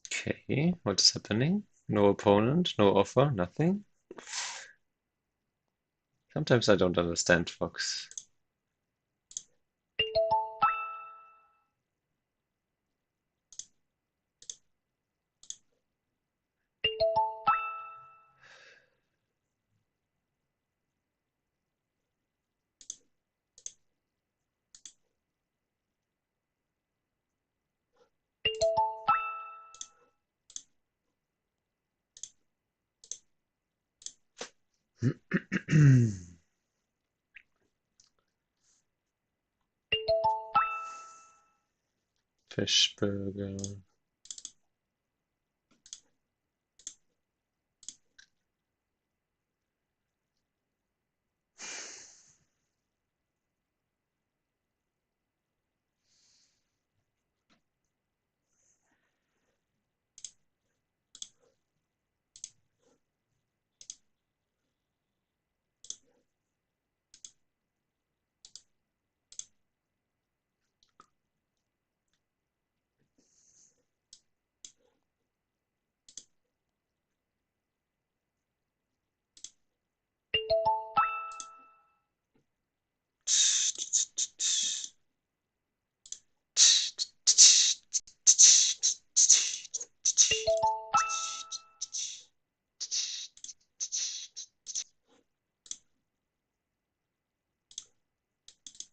Okay, what is happening? No opponent, no offer, nothing. Sometimes I don't understand Fox. Fischburger.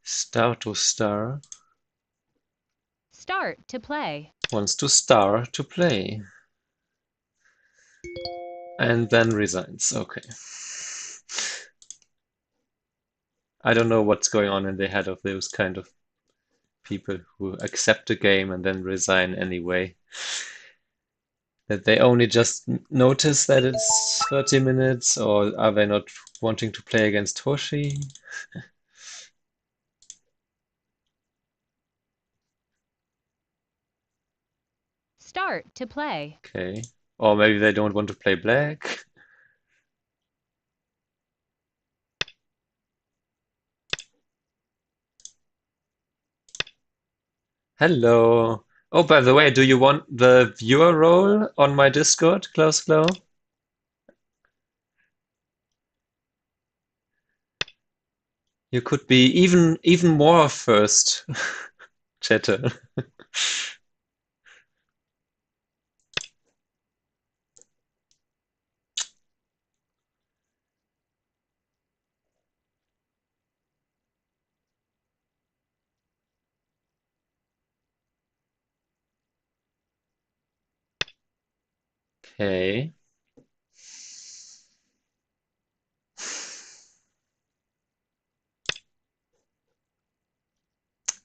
Star to star. Start to play. Wants to star to play. And then resigns. Okay. I don't know what's going on in the head of those kind of people who accept a game and then resign anyway. That they only just notice that it's 30 minutes, or are they not wanting to play against Hoshi? Start to play. Okay. Or maybe they don't want to play black. Hello. Oh, by the way, do you want the viewer role on my Discord, Klaus Klau? You could be even more first chatter. Okay.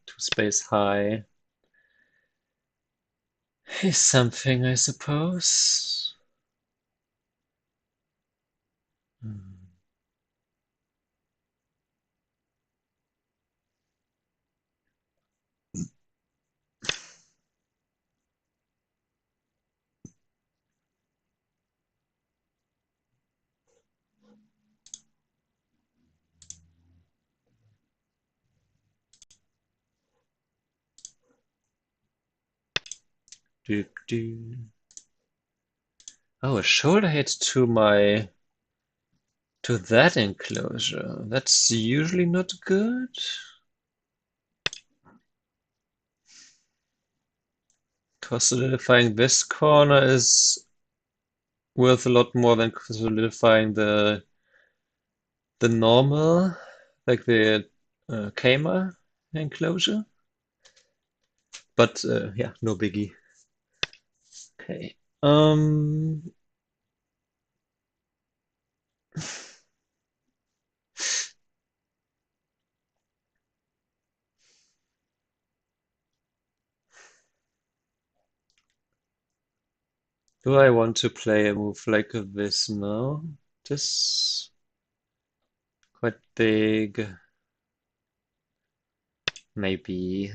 Two space high is something, I suppose. Hmm. Do, do. Oh, a shoulder hit to that enclosure. That's usually not good. Because solidifying this corner is worth a lot more than solidifying the normal, like the Kama enclosure. But yeah, no biggie. Okay. Do I want to play a move like this now? This quite big. Maybe.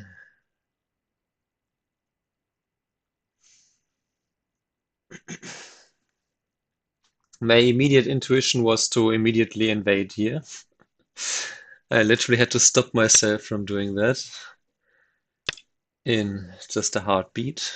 My immediate intuition was to immediately invade here. I literally had to stop myself from doing that in just a heartbeat.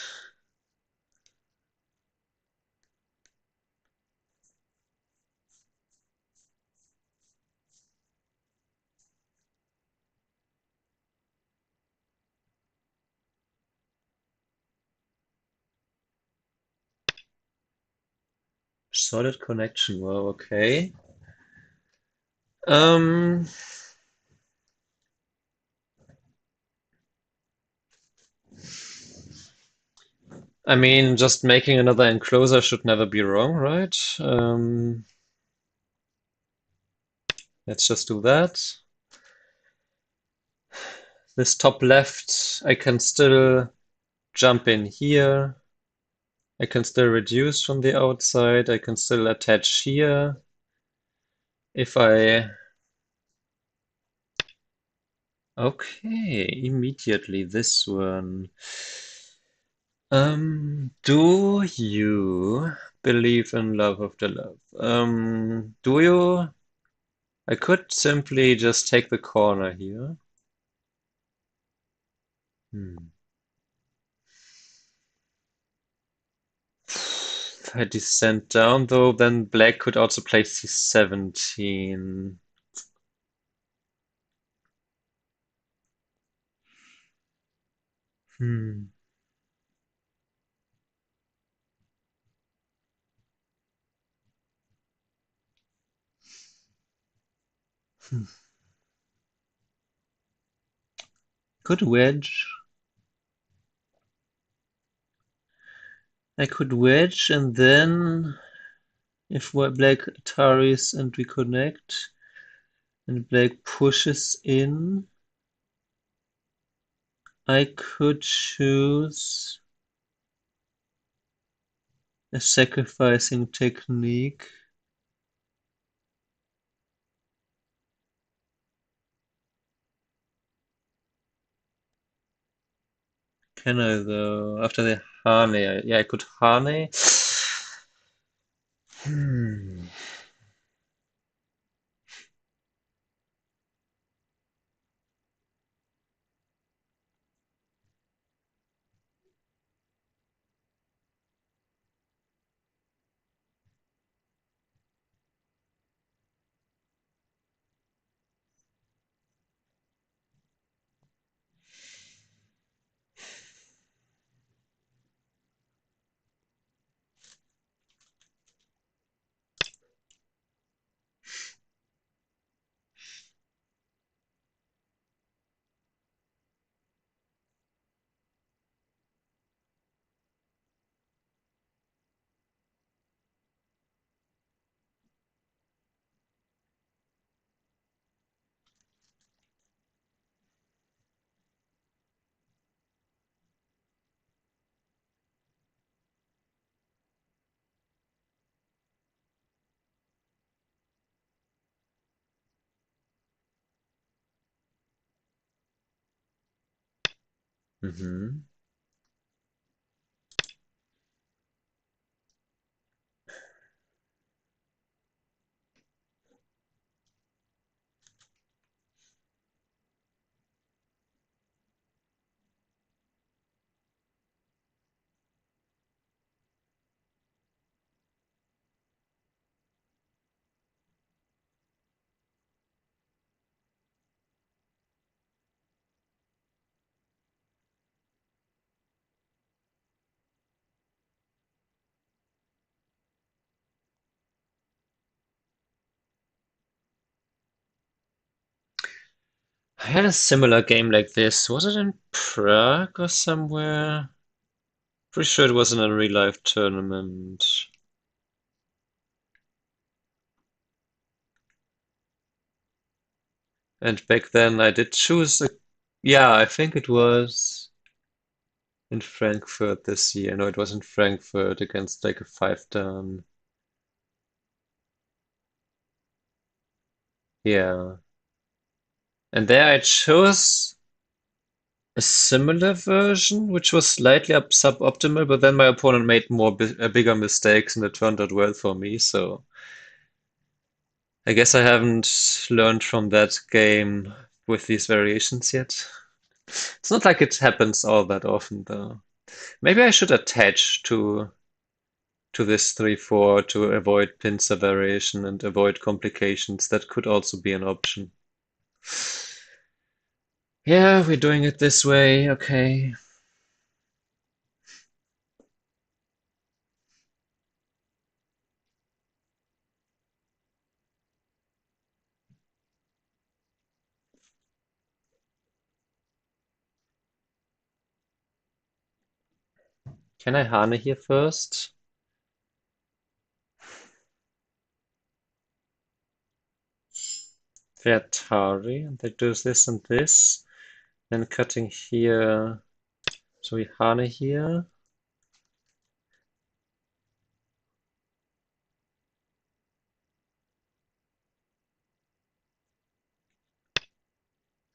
Solid connection. Well, okay. Um, I mean, just making another enclosure should never be wrong, right? Let's just do that. This top left, I can still jump in here. I can still reduce from the outside. I can still attach here. If I... Okay, immediately this one. Do you believe in love of the love? Do you? I could simply just take the corner here. Hmm. If I descend down though, then black could also play c17. Hmm. Hmm. Could wedge. I could wedge and then if black Ataris and we connect and black pushes in, I could choose a sacrificing technique. Can I though? After the Hane, yeah, I could Hane. Hmm. Mm-hmm. I had a similar game like this. Was it in Prague or somewhere? Pretty sure it was in a real life tournament. And back then I did choose a, yeah, I think it was in Frankfurt this year. No, it was in Frankfurt against like a five dan. Yeah. And there I chose a similar version, which was slightly suboptimal, but then my opponent made bigger mistakes and it turned out well for me. So I guess I haven't learned from that game with these variations yet. It's not like it happens all that often, though. Maybe I should attach to this 3-4 to avoid pincer variation and avoid complications. That could also be an option. Yeah, we're doing it this way. Okay. Can I Hane here first? Vertari, and that does this and this. Then cutting here. So we Hane here.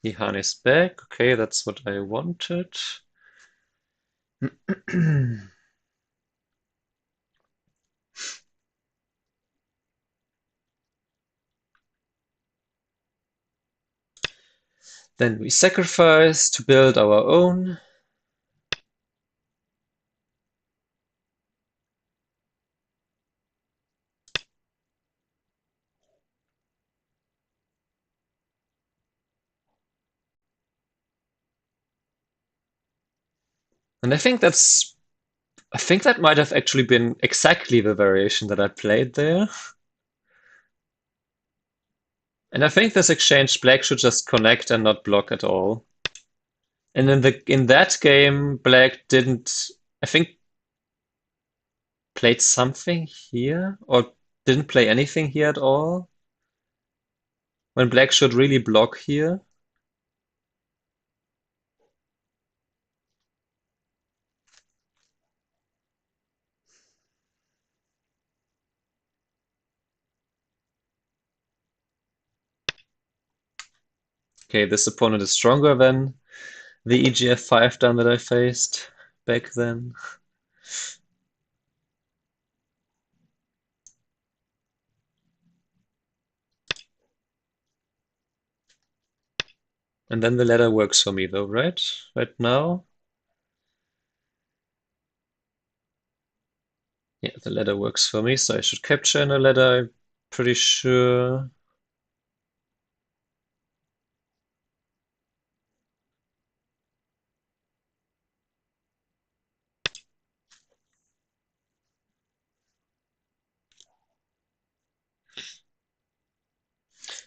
He Hane's back. Okay, that's what I wanted. Then we sacrifice to build our own. And I think that might have actually been exactly the variation that I played there. And I think this exchange black should just connect and not block at all. And in that game, black didn't, I think, played something here or didn't play anything here at all. When black should really block here. Okay, this opponent is stronger than the EGF5 down that I faced back then. And then the ladder works for me though, right? Right now? Yeah, the ladder works for me, so I should capture in a ladder, I'm pretty sure.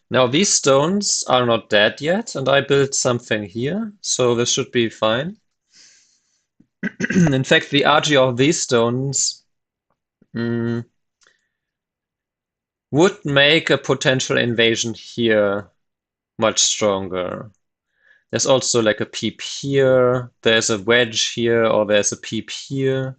Now these stones are not dead yet, and I built something here, so this should be fine. In fact, the RG of these stones would make a potential invasion here much stronger. There's also like a peep here, there's a wedge here, or there's a peep here.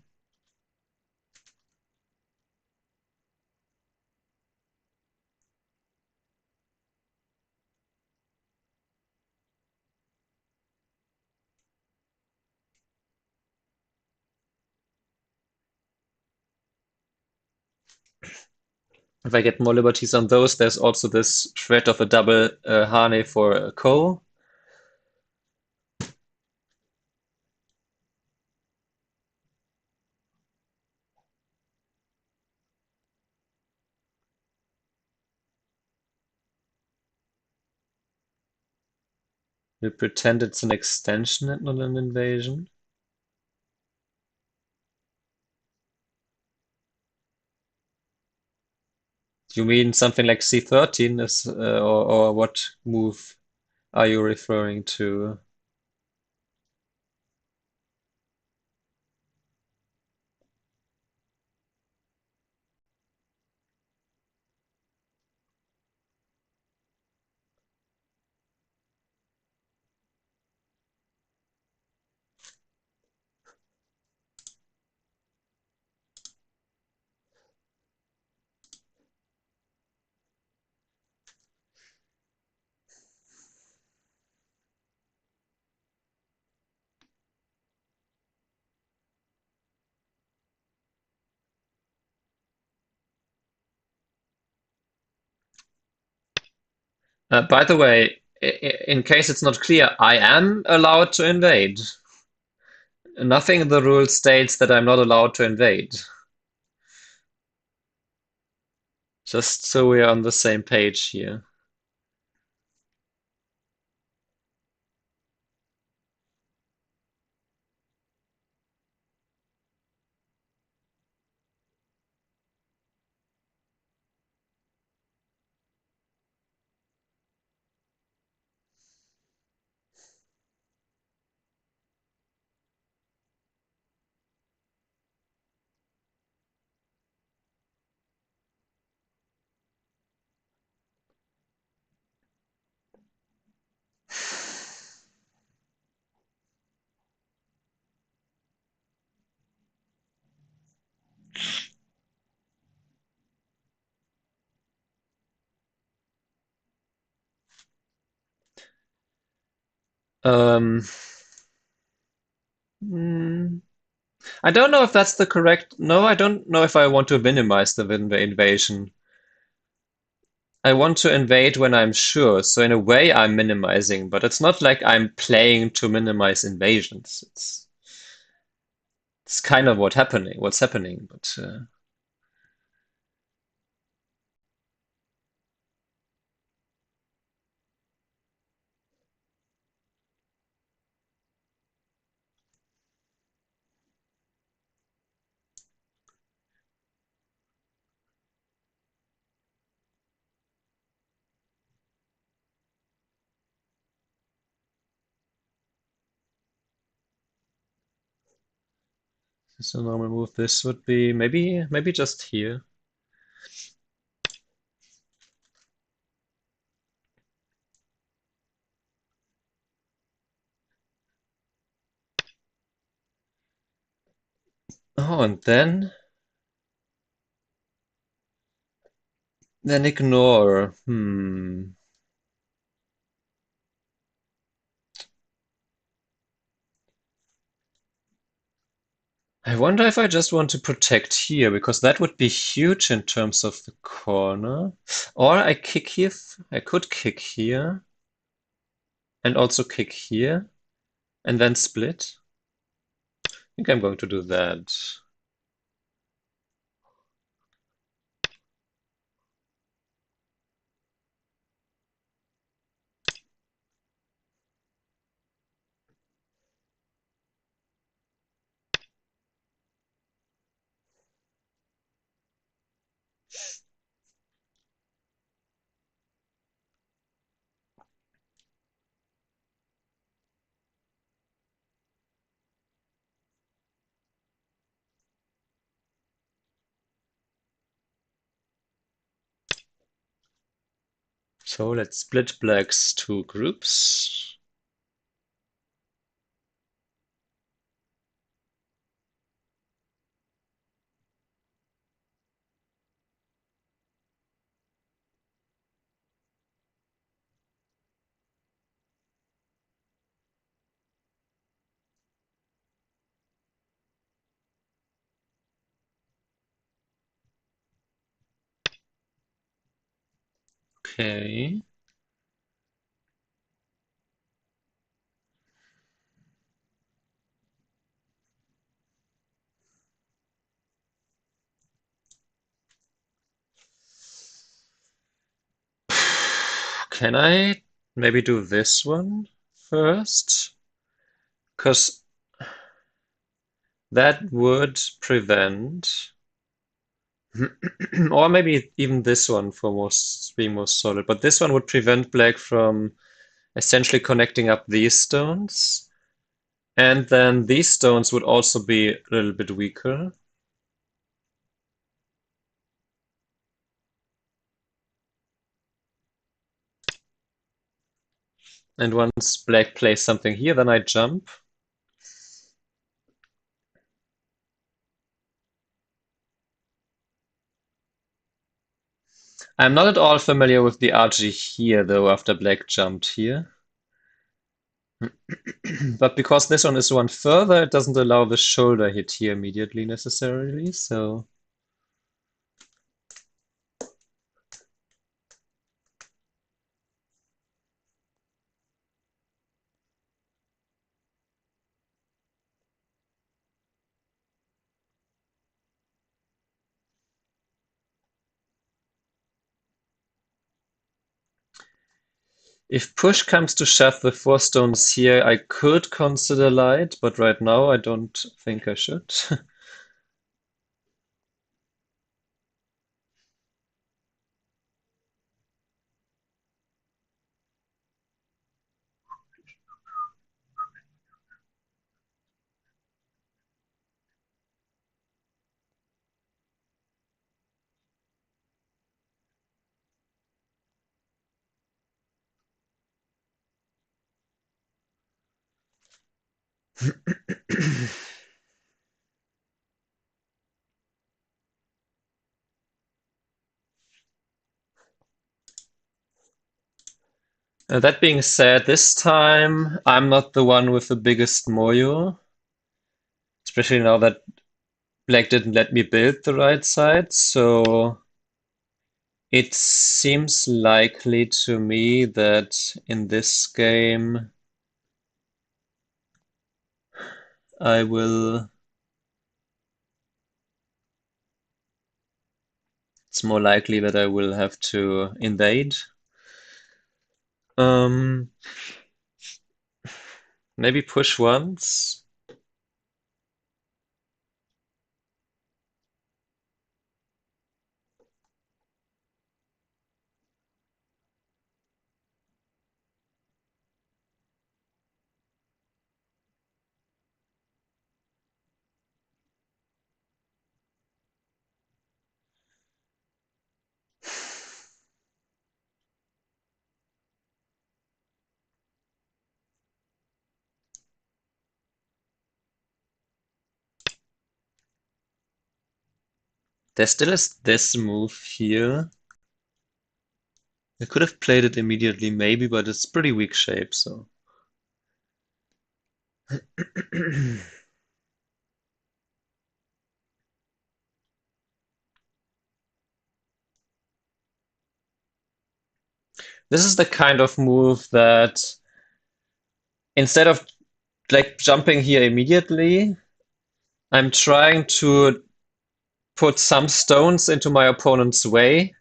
If I get more liberties on those, there's also this threat of a double Hane for a Ko. We pretend it's an extension and not an invasion. You mean something like C13 is, or what move are you referring to? By the way, in case it's not clear, I am allowed to invade. Nothing in the rule states that I'm not allowed to invade. Just so we're on the same page here. Um, mm, I don't know if that's the correct. No, I don't know if I want to minimize the invasion. I want to invade when I'm sure. So in a way, I'm minimizing, but it's not like I'm playing to minimize invasions. It's kind of what's happening. But so normal move. This would be maybe just here. Oh, and then ignore. I wonder if I just want to protect here, because that would be huge in terms of the corner. Or I kick here. I could kick here and also kick here and then split. I think I'm going to do that. So let's split blacks two groups. Okay. Can I maybe do this one first? Because that would prevent, or maybe even this one for most being most solid, but this one would prevent black from essentially connecting up these stones. And then these stones would also be a little bit weaker. And once black plays something here, then I jump. I'm not at all familiar with the RG here, though, after black jumped here. But because this one is one further, it doesn't allow the shoulder hit here immediately necessarily, so... If push comes to shove with four stones here, I could consider light, but right now I don't think I should. That being said, this time I'm not the one with the biggest moyo, especially now that Black didn't let me build the right side, so it seems likely to me that in this game I will. It's more likely that I will have to invade. Um, Maybe push once. There still is this move here. I could have played it immediately, maybe, but it's pretty weak shape, so. This is the kind of move that instead of like jumping here immediately, I'm trying to put some stones into my opponent's way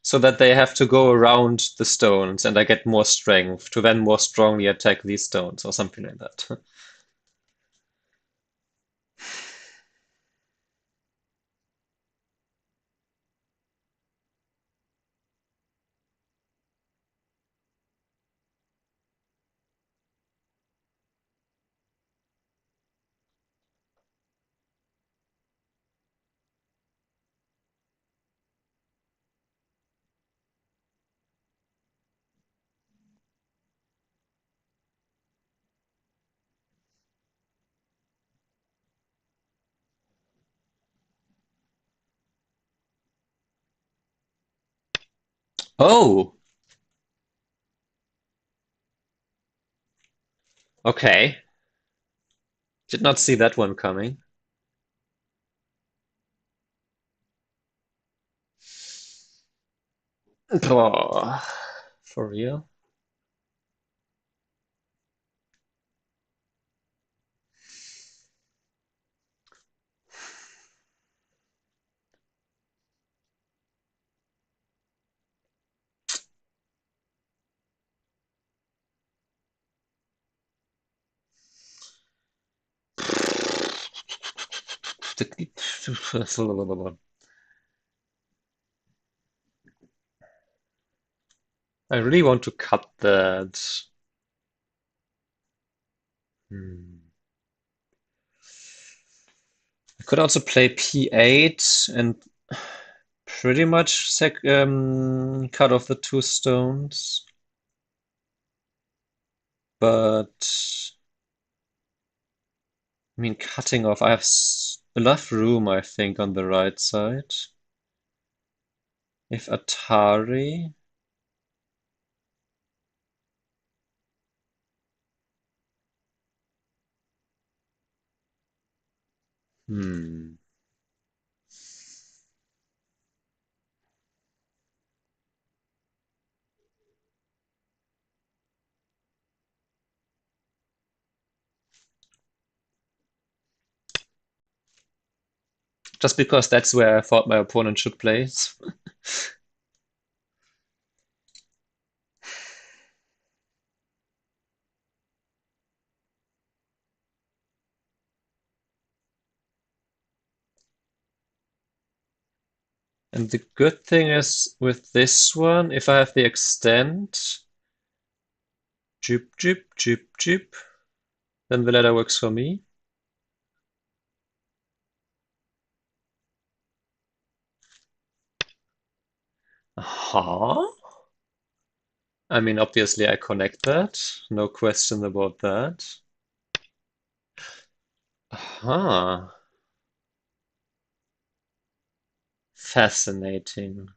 so that they have to go around the stones and I get more strength to then more strongly attack these stones or something like that. Oh, okay. Did not see that one coming. Oh, for real? I really want to cut that. Hmm. I could also play P8 and pretty much cut off the two stones, but I mean, cutting off. I have enough room, I think, on the right side. If Atari. Hmm. Just because that's where I thought my opponent should place. And the good thing is with this one, if I have the extend, jup, jup, jup, jup, then the ladder works for me. Huh? I mean, obviously I connect that. No question about that. Huh. Fascinating.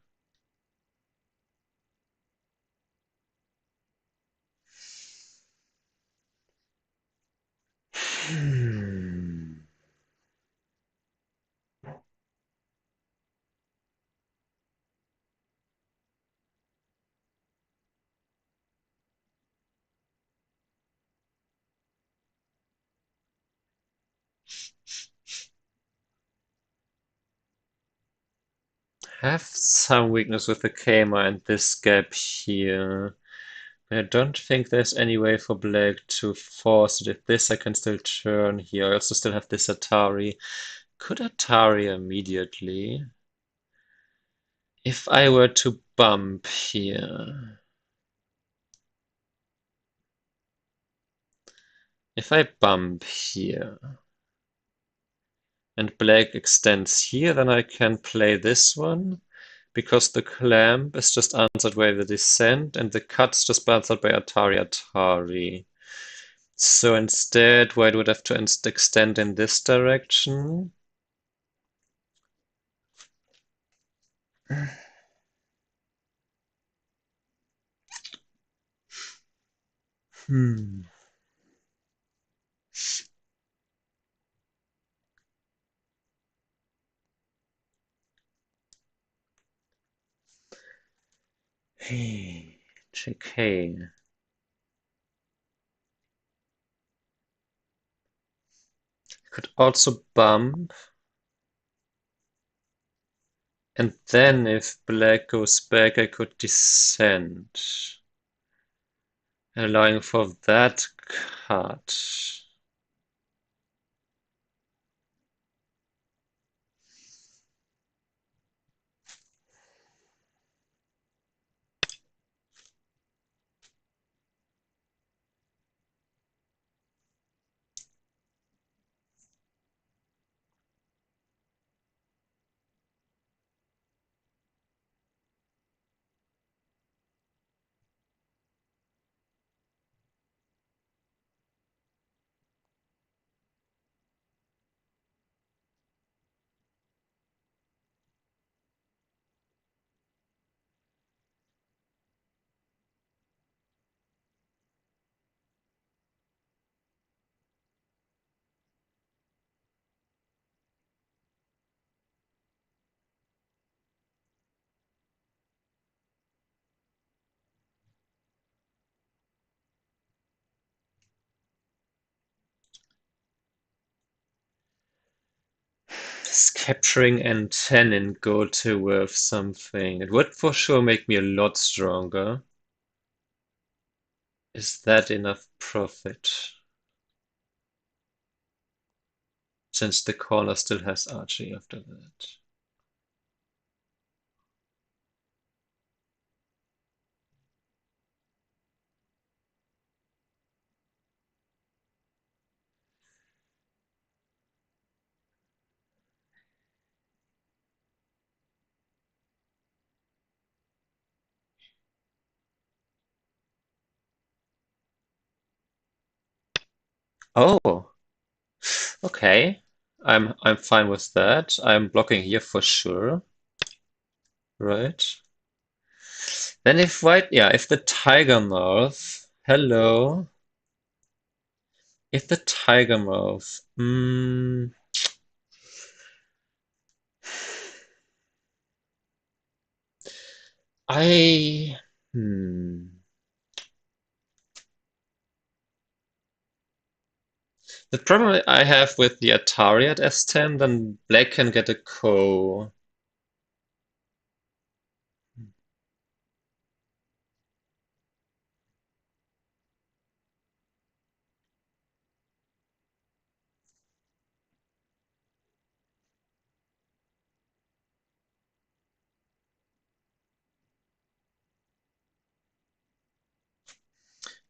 have some weakness with the Kama and this gap here. I don't think there's any way for black to force it. If this, I can still turn here. I also still have this Atari. Could Atari immediately? If I were to bump here. If I bump here and black extends here, then I can play this one because the clamp is just answered by the descent and the cut's just answered by Atari Atari. So instead, white would have to extend in this direction. Hmm. Hey, JK. Could also bump. And then if black goes back, I could descend, allowing for that cut. Is capturing N10 and go to worth something. It would for sure make me a lot stronger. Is that enough profit? Since the corner still has Archie after that. Oh, okay. I'm fine with that. I'm blocking here for sure. Right. Then if white, yeah, if the tiger mouth, hello. If the tiger mouth, I, hmm. The problem I have with the Atari at S10, then black can get a ko.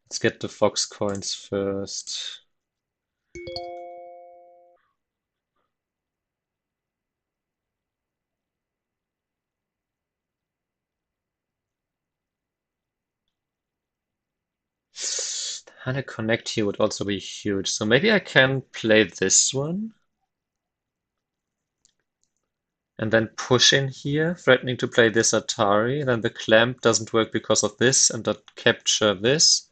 Let's get the fox coins first. And a connect here would also be huge. So maybe I can play this one and then push in here, threatening to play this Atari. Then the clamp doesn't work because of this, and that capture this.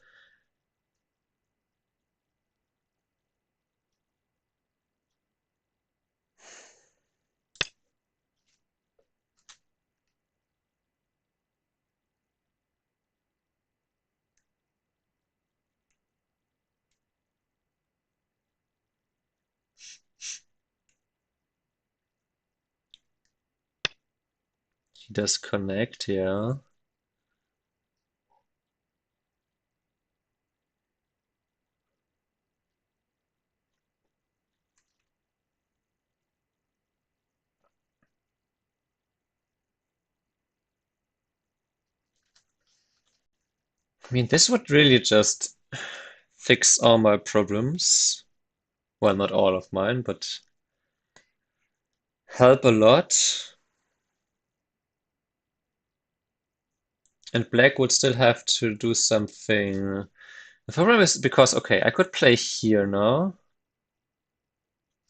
He does connect, yeah. I mean, this would really just fix all my problems. Well, not all of mine, but help a lot. And black would still have to do something. The problem is because, okay, I could play here now.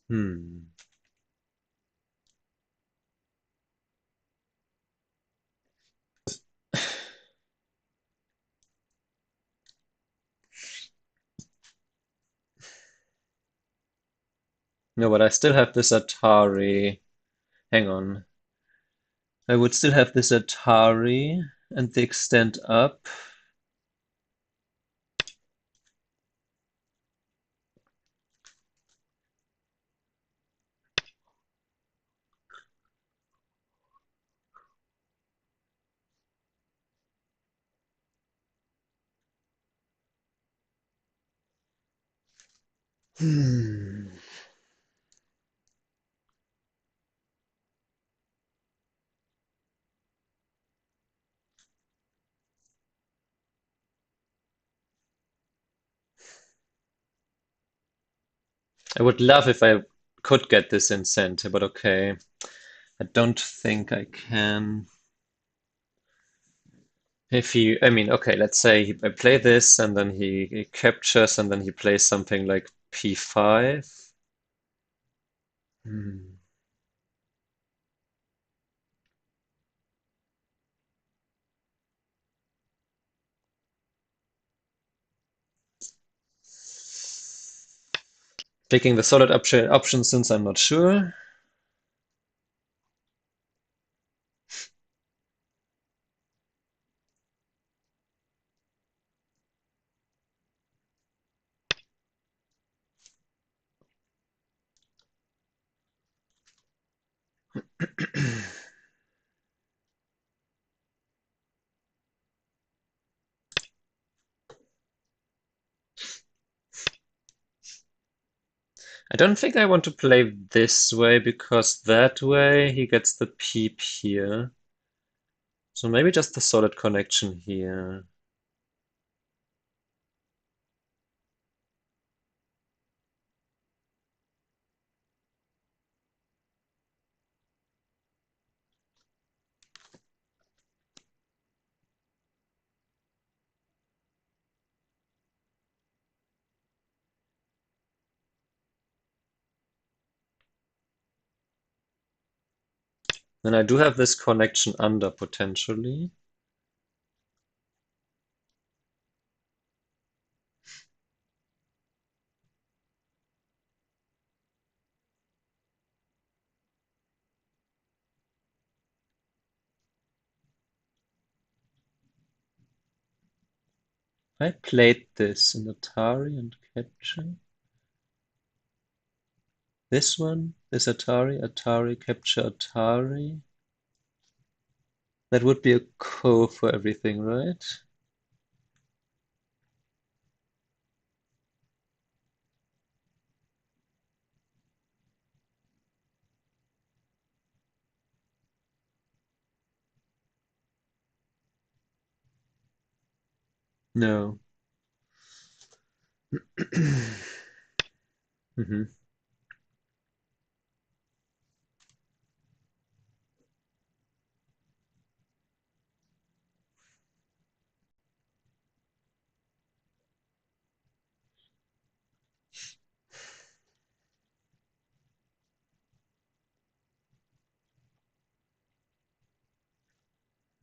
Hmm. No, but I still have this Atari. Hang on. I would still have this Atari and the extend up. Hmm. I would love if I could get this in center, but okay. I don't think I can. If he, I mean, okay, let's say I play this and then he captures and then he plays something like p5. Hmm. Taking the solid option since I'm not sure. I don't think I want to play this way because that way he gets the peep here. So maybe just the solid connection here. Then I do have this connection under potentially. I played this in Atari and capture. This one, this Atari, Atari, capture Atari. That would be a co for everything, right? No. hmm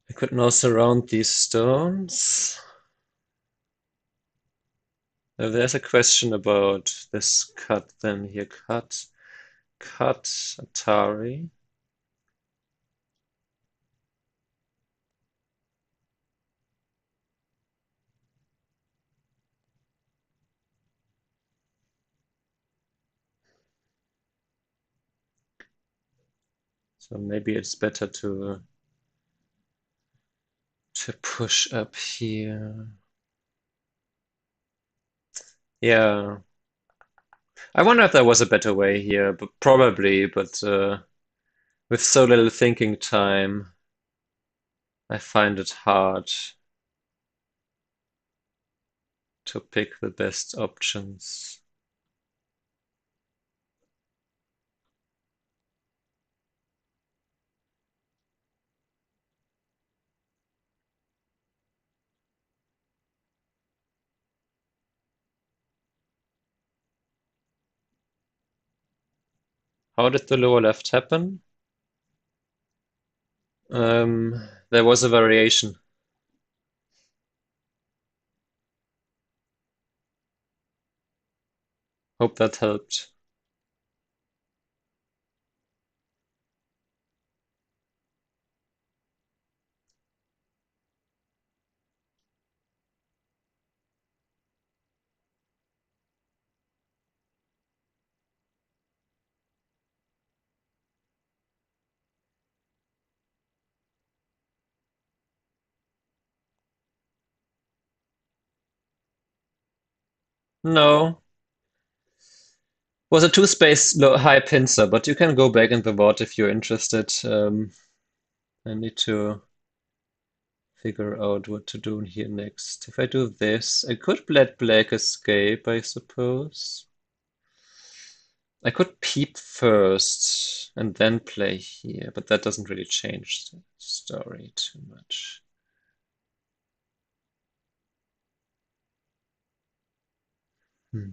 I could now surround these stones. Now there's a question about this cut then here. Cut, Atari. So maybe it's better to to push up here. Yeah. I wonder if there was a better way here, but probably, but with so little thinking time, I find it hard to pick the best options. How did the lower left happen? There was a variation. Hope that helped. No, was a two-space high pincer, but you can go back in the board if you're interested. I need to figure out what to do here next. If I do this, I could let black escape, I suppose. I could peep first and then play here, but that doesn't really change the story too much. Hmm.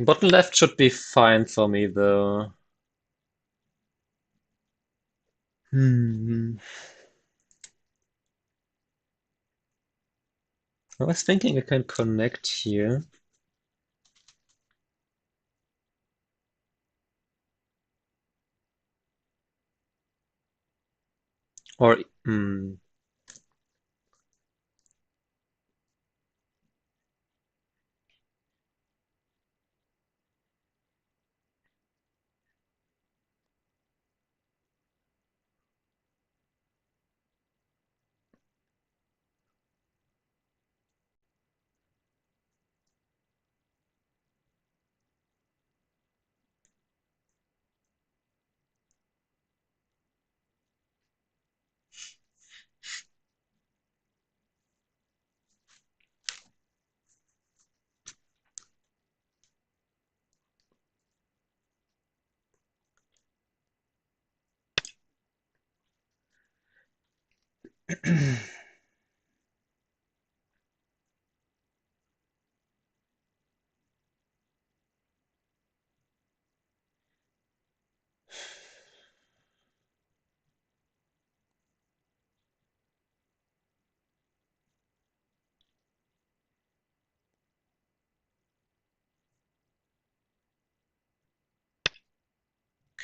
Bottom left should be fine for me, though. Hmm. I was thinking I can connect here. Or,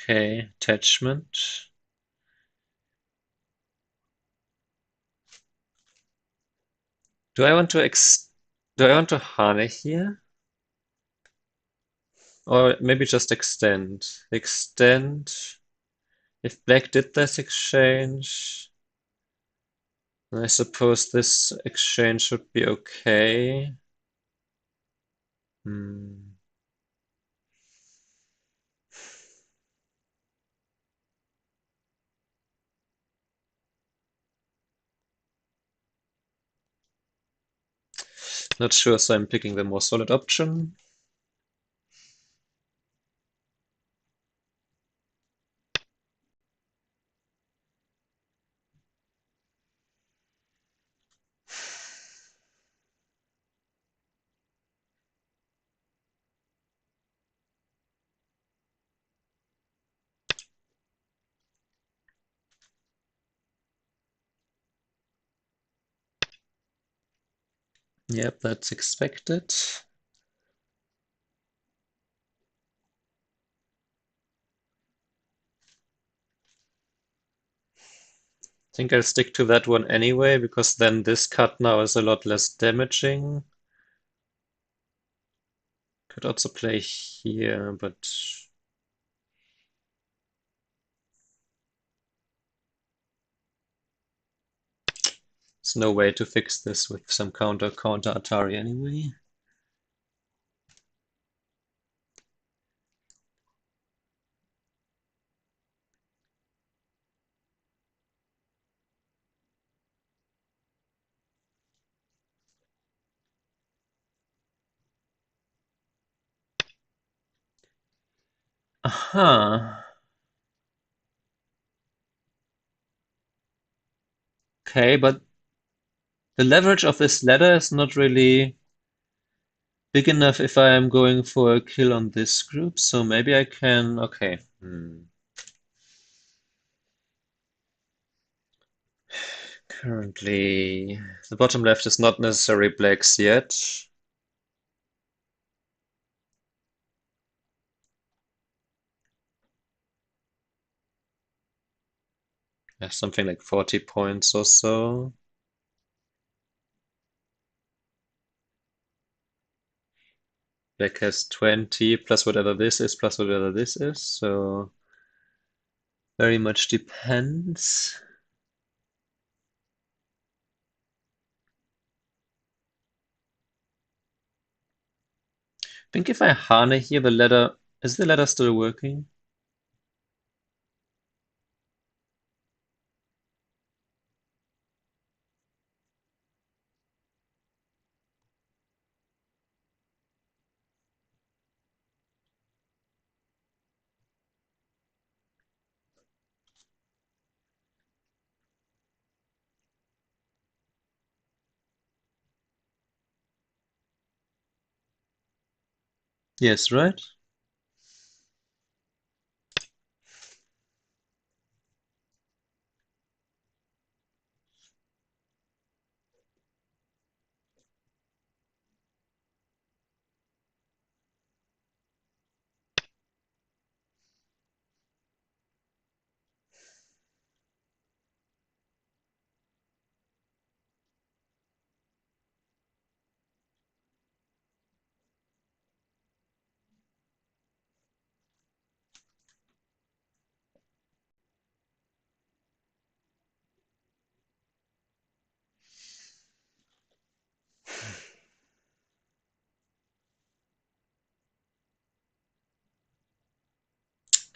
okay, attachment. Do I want to do I want to Hane here? Or maybe just extend. Extend. If black did this exchange, then I suppose this exchange should be okay. Hmm. Not sure, so I'm picking the more solid option. Yep, that's expected. think I'll stick to that one anyway, because then this cut now is a lot less damaging. Could also play here, but there's no way to fix this with some counter Atari anyway. Aha. Okay, but the leverage of this ladder is not really big enough if I am going for a kill on this group, so maybe I can. Okay. Currently, the bottom left is not necessarily blacks yet. Yeah, something like 40 points or so. Black has 20 plus whatever this is plus whatever this is, so very much depends. I think if I Hane here, the ladder, is the ladder still working? Yes, right?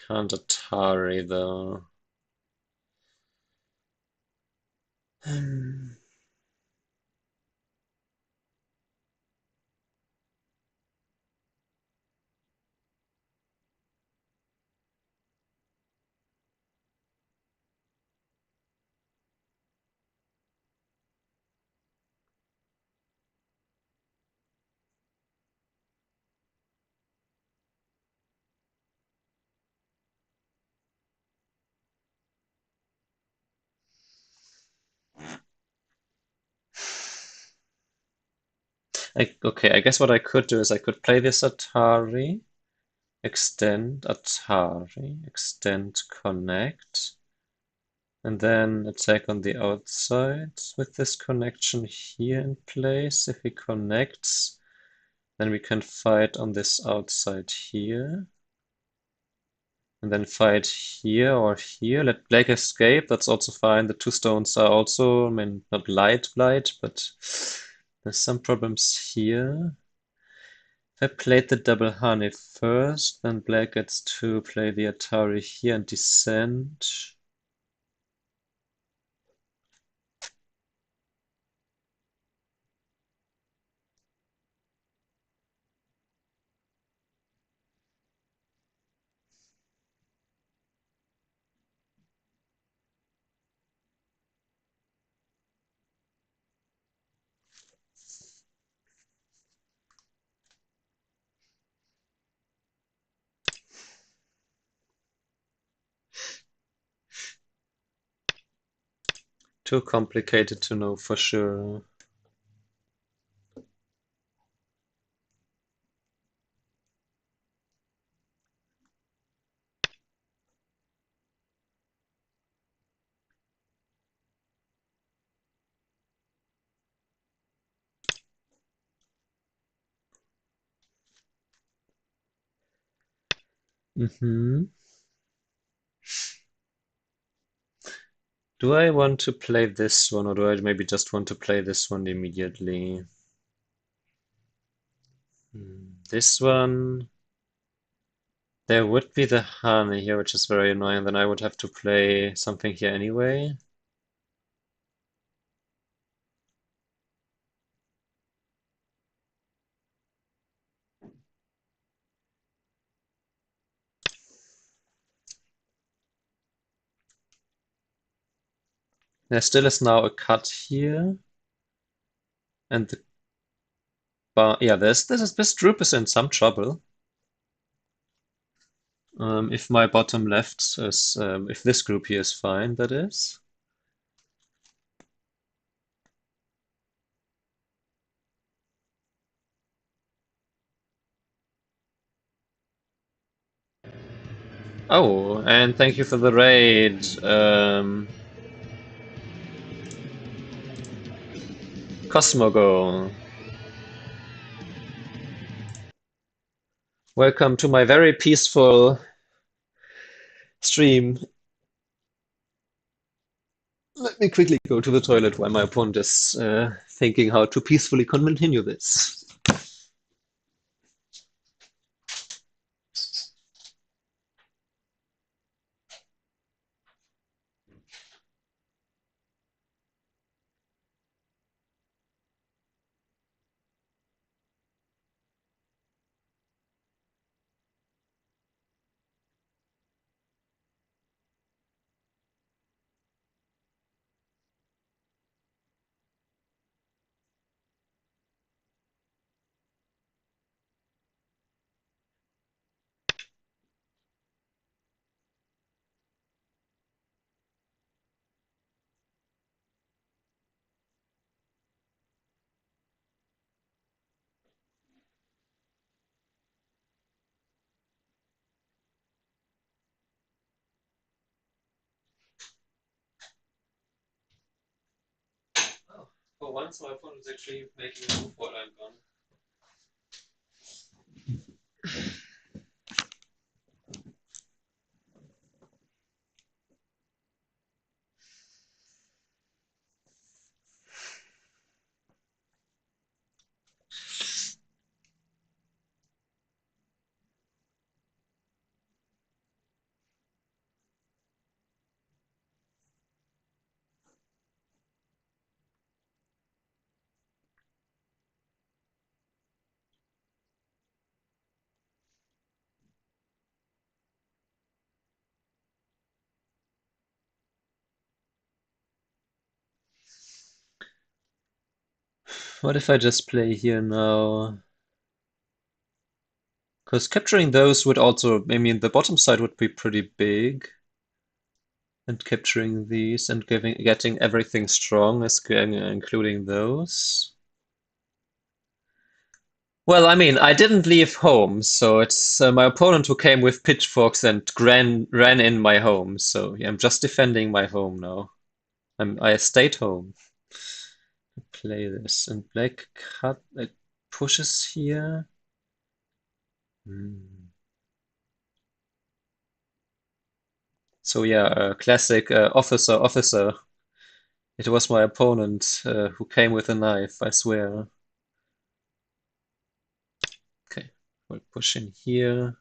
Can't Atari though. Okay, I guess what I could do is I could play this Atari, extend, connect, and then attack on the outside with this connection here in place. If he connects, then we can fight on this outside here. And then fight here or here. Let black escape. That's also fine. The two stones are also, I mean, not light, but there's some problems here. If I played the double honey first, then black gets to play the Atari here and descend. Too complicated to know for sure. Hmm. Do I want to play this one, or do I maybe just want to play this one immediately? This one. There would be the honey here, which is very annoying. Then I would have to play something here anyway. There still is now a cut here, and the bar. Yeah, this group is in some trouble. If my bottom left is, if this group here is fine, that is. Oh, and thank you for the raid. Cosmogo. Welcome to my very peaceful stream. Let me quickly go to the toilet while my opponent is thinking how to peacefully continue this. Oh, for once my opponent is actually making a move while I'm gone. What if I just play here now? Because capturing those would also, I mean, the bottom side would be pretty big. And capturing these and getting everything strong is including those. Well, I mean, I didn't leave home, so it's my opponent who came with pitchforks and ran in my home. So yeah, I'm just defending my home now. I stayed home. Play this and black cut like pushes here. Hmm. So yeah, classic officer. It was my opponent who came with a knife, I swear. Okay, we'll push in here.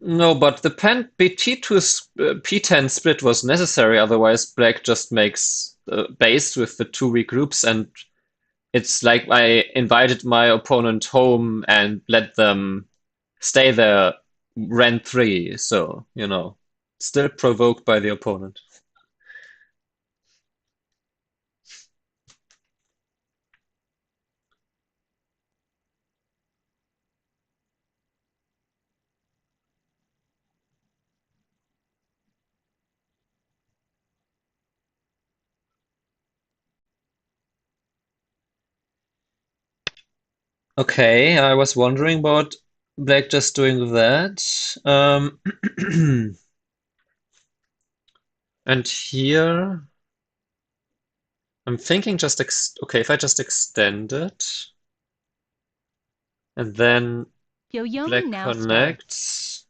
No, but the BT2 P10 split was necessary, otherwise black just makes base with the two regroups, and it's like I invited my opponent home and let them stay there rent 3, so, still provoked by the opponent. Okay, I was wondering about Black just doing that. And here, I'm thinking just okay, if I just extend it and then Yoyomi Black now starts. connects.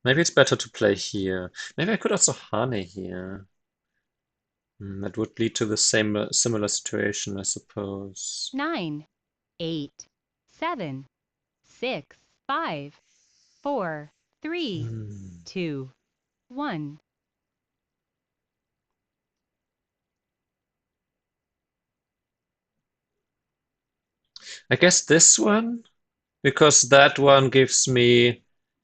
Maybe it's better to play here. Maybe I could also Hane here. That would lead to the same similar situation, I suppose. 9, 8, 7, 6, 5, 4, 3, Hmm. 2, 1. I guess this one, because that one gives me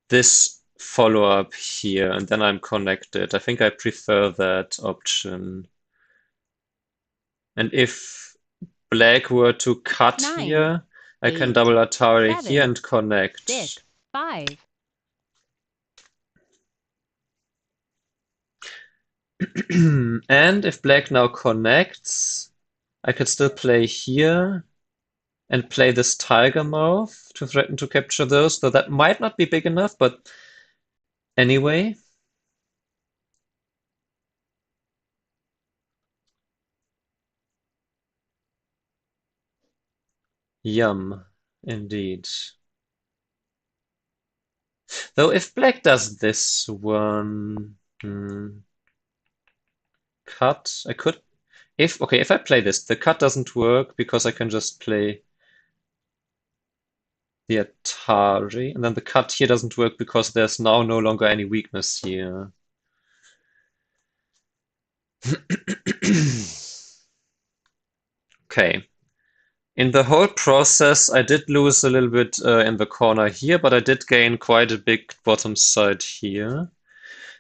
this follow-up here, and then I'm connected. I think I prefer that option. And if Black were to cut 9, here, I can 8, double Atari here 7, and connect. 6, 5. And if Black now connects, I could still play here and play this tiger mouth to threaten to capture those, though that might not be big enough, but anyway. Yum, indeed. Though if Black does this one, cut, I could, if I play this, the cut doesn't work because I can just play the Atari, and then the cut here doesn't work because there's now no longer any weakness here. Okay. In the whole process, I did lose a little bit in the corner here, but I did gain quite a big bottom side here.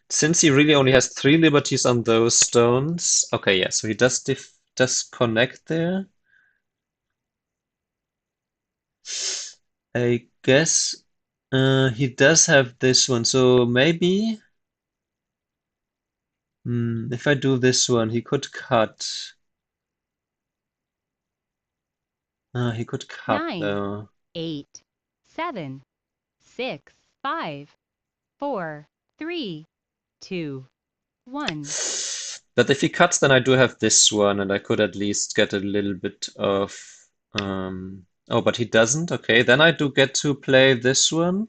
Since he really only has 3 liberties on those stones. Okay, yeah, so he does connect there. I guess he does have this one, so maybe if I do this one, he could cut. He could cut 9, though. 8, 7, 6, 5, 4, 3, 2, 1. But if he cuts, then I do have this one, and I could at least get a little bit of. Oh, but he doesn't. Okay, then I do get to play this one.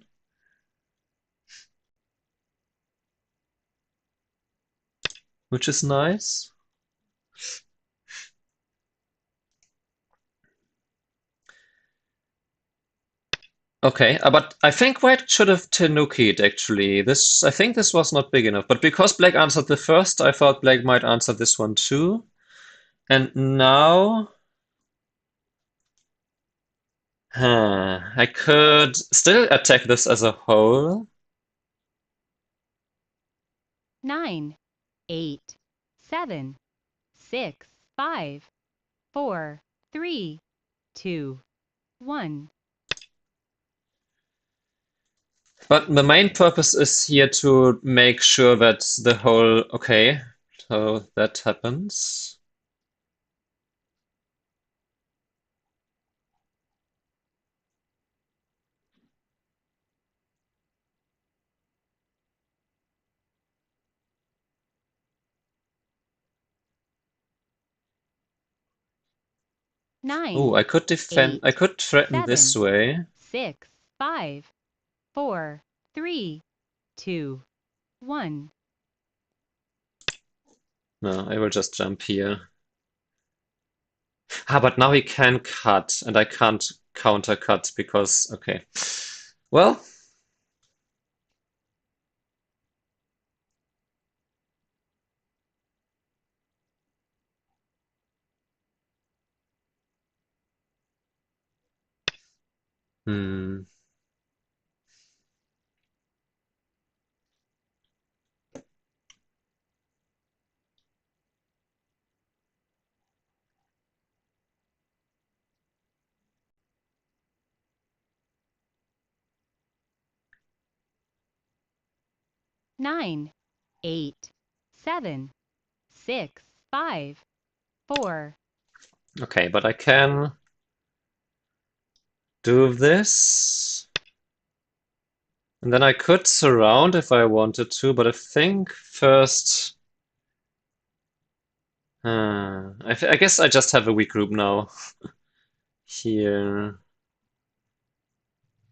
Which is nice. Okay, but I think White should have Tenuki'd actually. I think this was not big enough. But because Black answered the first, I thought Black might answer this one too. And now, I could still attack this as a whole. 9, 8, 7, 6, 5, 4, 3, 2, 1. But the main purpose is here to make sure that the whole, okay, so that happens. Oh, 9, I could defend, I 8, could threaten this 7, way. 6, 5, 4, 3, 2, 1. No, I will just jump here. But now he can cut, and I can't counter cut because, okay. Well, hmm. 9, 8, 7, 6, 5, 4. Okay, but I can do this. And then I could surround if I wanted to, but I think first... I guess I just have a weak group now. Here.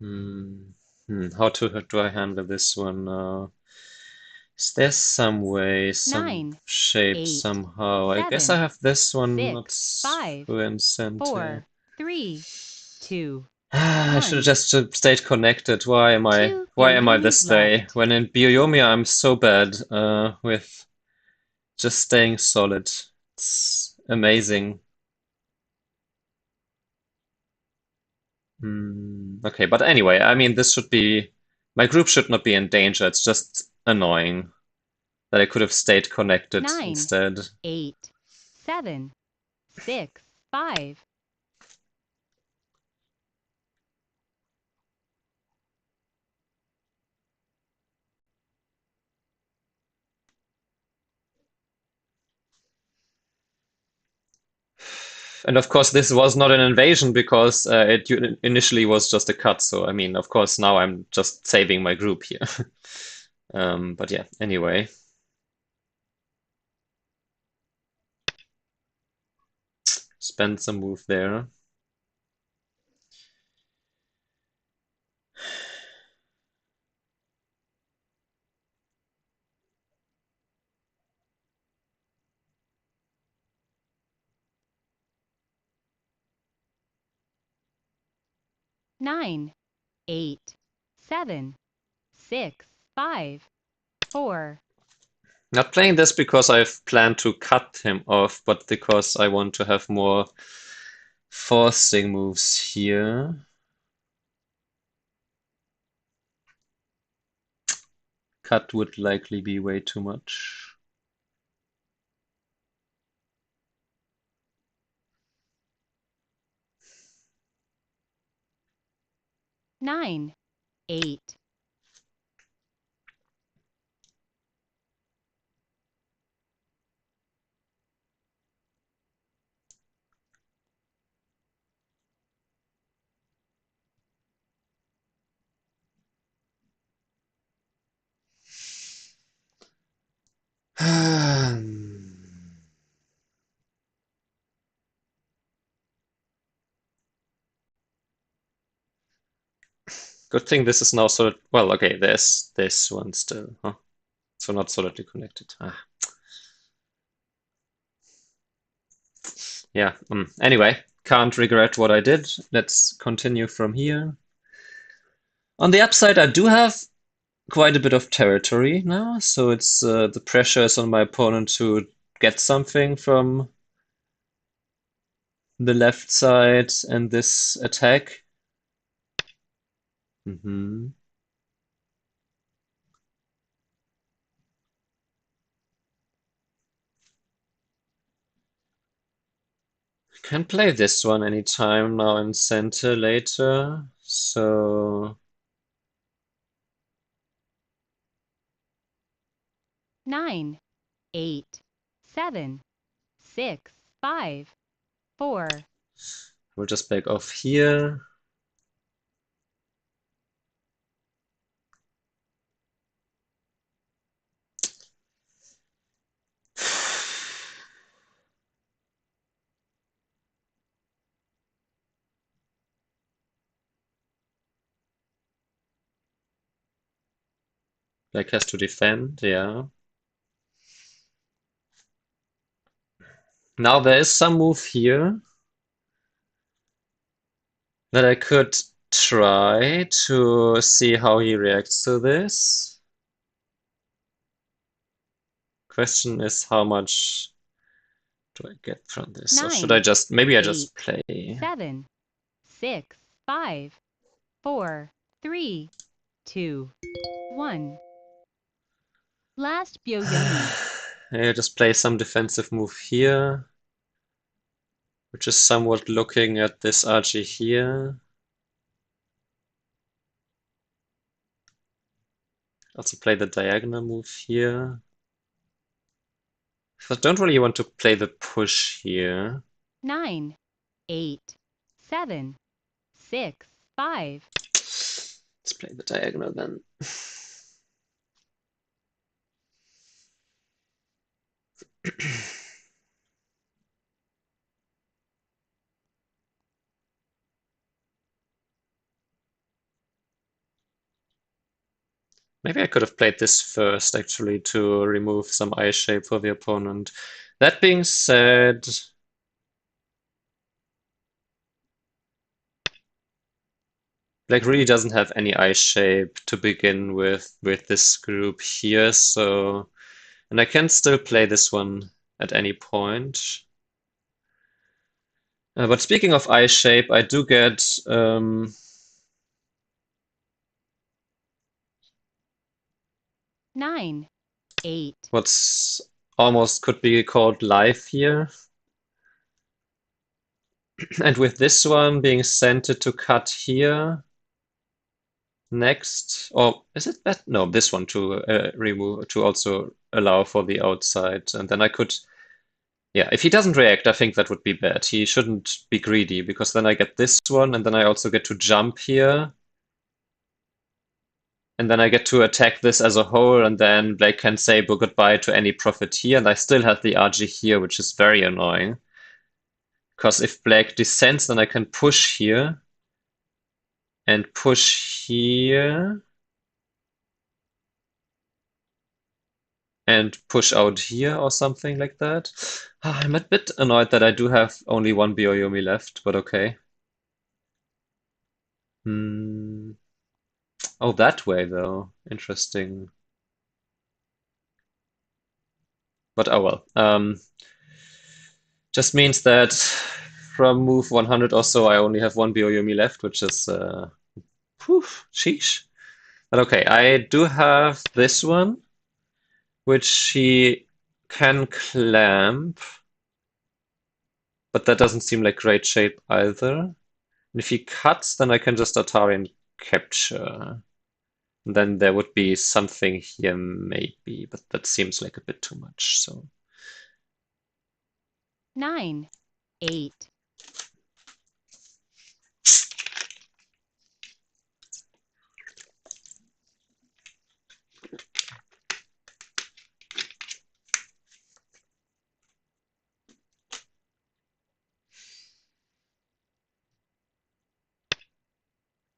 How do I handle this one now? Is there some way, some 9, shape 8, somehow? I guess I 7, have this one not 6, 5, front and center. 4, 3, 2, I should have 1. just stayed connected. Two Why am I Byoyomis this way? left. When in Byoyomi I'm so bad with just staying solid. It's amazing. Okay, but anyway, I mean this should be my group should not be in danger. It's just annoying that I could have stayed connected 9, instead. 8, 7, 6, 5. And of course, this was not an invasion because it initially was just a cut. So, I mean, of course, now I'm just saving my group here. But yeah, anyway. Spend some move there. Nine, 8, 7, 6, 5, 4. Not playing this because I've planned to cut him off, but because I want to have more forcing moves here. Cut would likely be way too much. 9, 8. Good thing this is now solid. Well, okay, there's this one still, huh? So not solidly connected. Yeah. Anyway, can't regret what I did. Let's continue from here. On the upside, I do have quite a bit of territory now, so it's the pressure is on my opponent to get something from the left side and this attack. Hmm. Can play this one anytime now in center later. So 9, 8, 7, 6, 5, 4. we'll just back off here. Black has to defend, yeah. Now there is some move here that I could try to see how he reacts to this. Question is how much do I get from this? Or should I 9, just, maybe I just 8, play. 7, 6, 5, 4, 3, 2, 1. Last Byoyomi. I just play some defensive move here, which is somewhat looking at this Archie here. Also play the diagonal move here. I don't really want to play the push here. 9, 8, 7, 6, 5. Let's play the diagonal then. Maybe I could have played this first, actually, to remove some eye shape for the opponent. That being said, Black really doesn't have any eye shape to begin with this group here, so... And I can still play this one at any point. But speaking of eye shape, I do get... 9, 8, what's almost could be called life here. And with this one being centered to cut here next, or is it that? No, this one to remove, to also allow for the outside. And then I could, yeah, if he doesn't react, I think that would be bad. He shouldn't be greedy because then I get this one and then I also get to jump here. And then I get to attack this as a whole, and then Blake can say goodbye to any profit here, and I still have the RG here, which is very annoying. Because if Black descends, then I can push here and push here and push out here or something like that. I'm a bit annoyed that I do have only one Byoyomi left, but okay. Hmm. Oh, that way though. Interesting. But oh well. Just means that from move 100 or so, I only have one Byoyomi left, which is whew, sheesh. But okay, I do have this one, which he can clamp, but that doesn't seem like great shape either. And if he cuts, then I can just Atari and capture. And then there would be something here maybe, but that seems like a bit too much, so. 9, 8.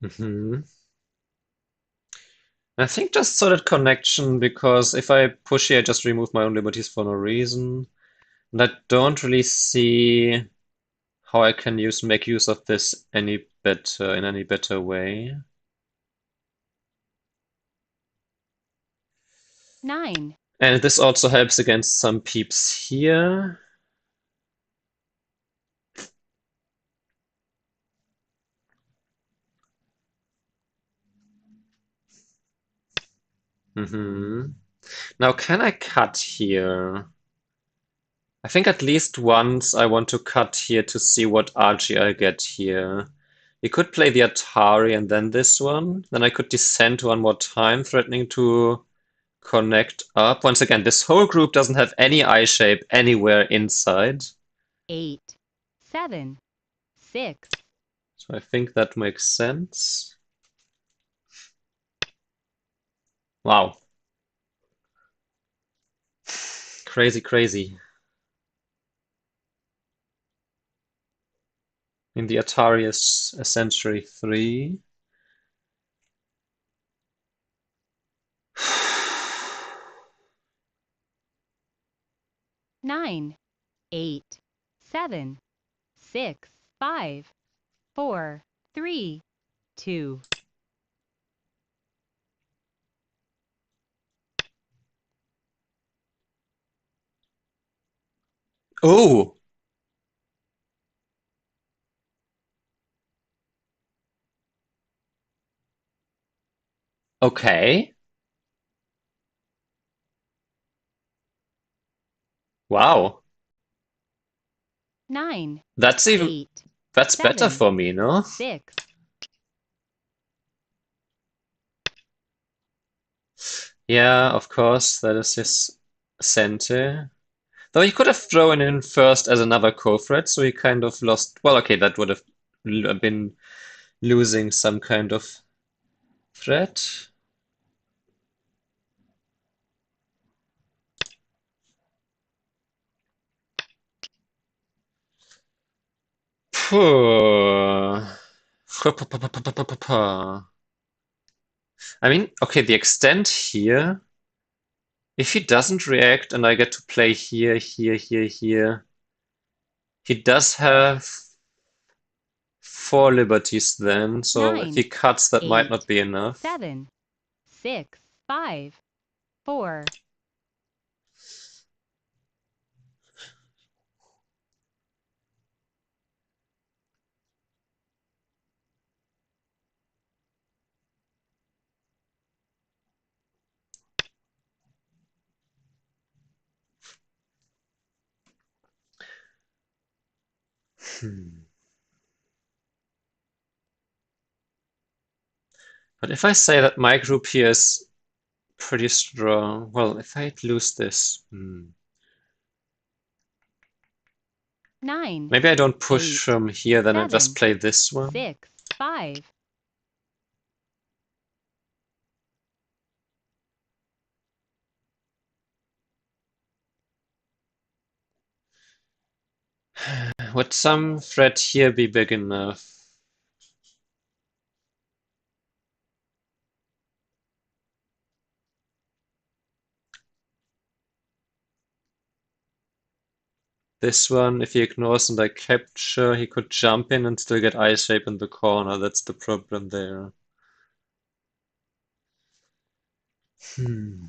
Mhm. I think just solid connection, because if I push here, I just remove my own liberties for no reason. And I don't really see how I can make use of this any better in any better way. 9, And this also helps against some peeps here. Now, can I cut here? I think at least once I want to cut here to see what RG I get here. You could play the Atari and then this one. Then I could descend one more time, threatening to connect up. Once again, this whole group doesn't have any eye shape anywhere inside. 8, 7, 6. So I think that makes sense. Wow. Crazy, crazy. In the Atari is a Century 3. 9, 8, 7, 6, 5, 4, 3, 2. Oh, okay. Wow. 9, That's even 8, that's better 7, for me, no? 6. Yeah, of course, that is his center. Though he could have thrown in first as another co-threat, so he kind of lost. Well, okay, that would have been losing some kind of threat. Phew. I mean, okay, the extent here, if he doesn't react and I get to play here, here, here, here, he does have four liberties then, so if he 9, cuts, that might not 8, be enough. 7, 6, 5, 4. Hmm. But if I say that my group here is pretty strong, well, if I lose this, 9, maybe I don't push 8, from here, then I just 7, play this one. 6, 5. Would some threat here be big enough? This one, if he ignores and I capture, he could jump in and still get eye shape in the corner. That's the problem there. Hmm.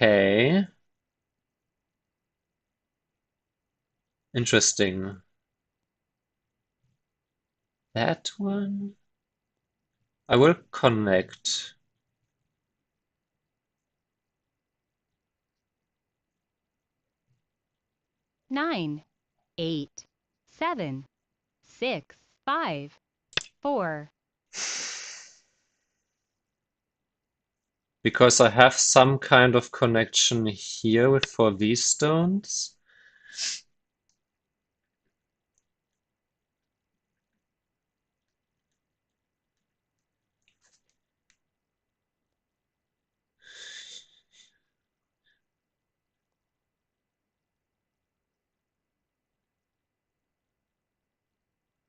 Okay. Interesting. That one? I will connect. 9, 8, 7, 6, 5, 4. Because I have some kind of connection here with for these stones.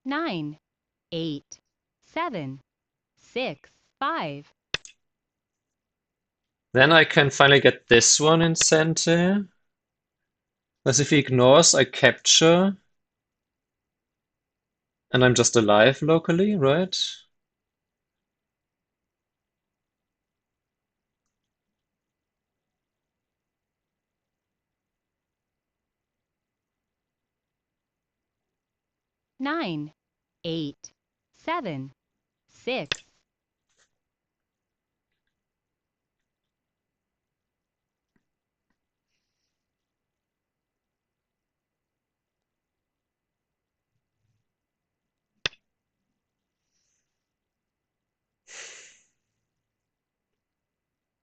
Nine, 8, 7, 6, 5. Then I can finally get this one in center. As if he ignores, I capture. And I'm just alive locally, right? Nine, 8, 7, 6.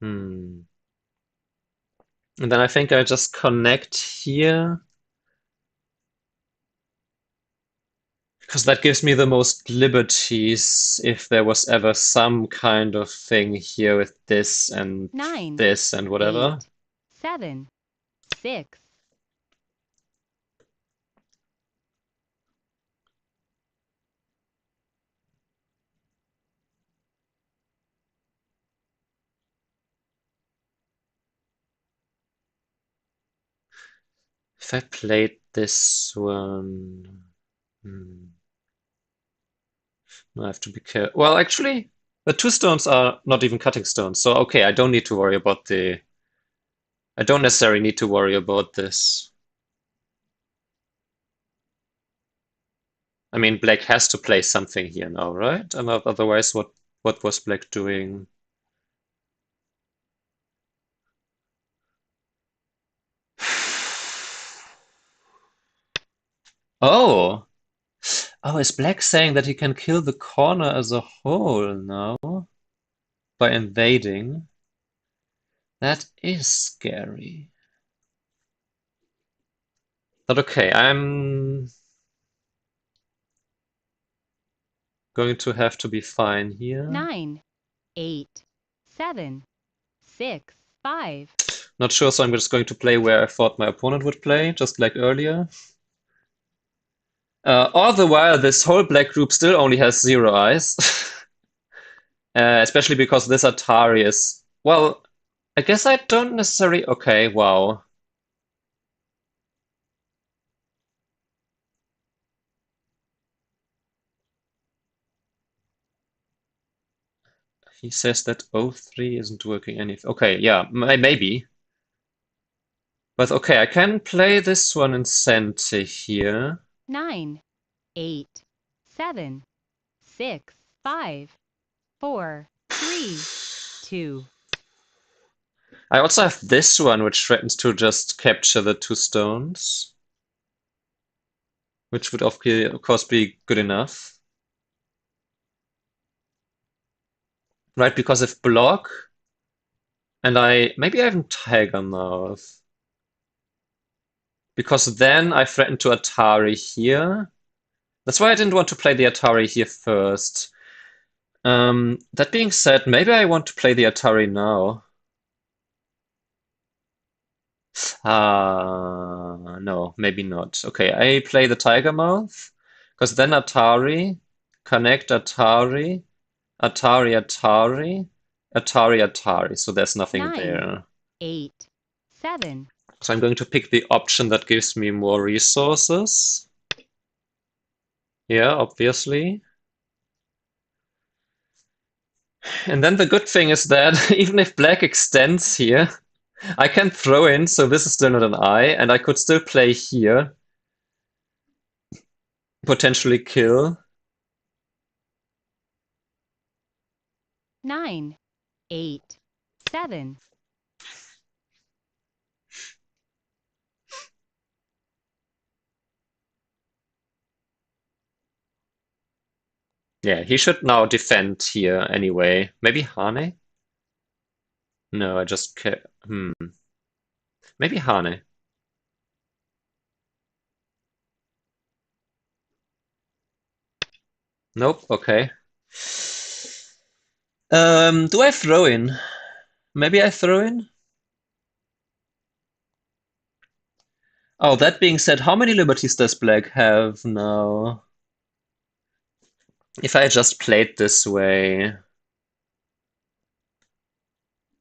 Hmm. And then I think I just connect here because that gives me the most liberties if there was ever some kind of thing here with Nine, this and whatever. 8, 7, 6. If I played this one, I have to be careful. Well, actually, the two stones are not even cutting stones, so okay, I don't need to worry about the. I don't necessarily need to worry about this. I mean, black has to play something here now, right? And otherwise, what was black doing? Oh! Oh, is Black saying that he can kill the corner as a whole now by invading? That is scary. But okay, I'm going to have to be fine here. 9, 8, 7, 6, 5. Not sure, so I'm just going to play where I thought my opponent would play, just like earlier. All the while, this whole black group still only has 0 eyes. Especially because this Atari is... Well, I guess I don't necessarily... Okay, wow. He says that O3 isn't working anything. Okay, yeah, maybe. But okay, I can play this one in center here. 9, 8, 7, 6, 5, 4, 3, 2. I also have this one, which threatens to just capture the 2 stones. Which would of course be good enough. Right, because if block, and maybe I have Tiger Mouth. Because then I threaten to Atari here. That's why I didn't want to play the Atari here first. That being said, maybe I want to play the Atari now. No, maybe not. Okay, I play the Tiger Mouth, because then Atari, connect Atari, Atari, Atari, Atari, Atari. So there's nothing 9, there. 8, 7. So I'm going to pick the option that gives me more resources. Yeah, obviously. And then the good thing is that even if black extends here, I can throw in, so this is still not an eye, and I could still play here, potentially kill. 9, 8, 7. Yeah, he should now defend here anyway. Maybe Hane? No, I just maybe Hane. Nope, okay. Do I throw in? Maybe I throw in? Oh, that being said, how many liberties does black have now? If I just played this way.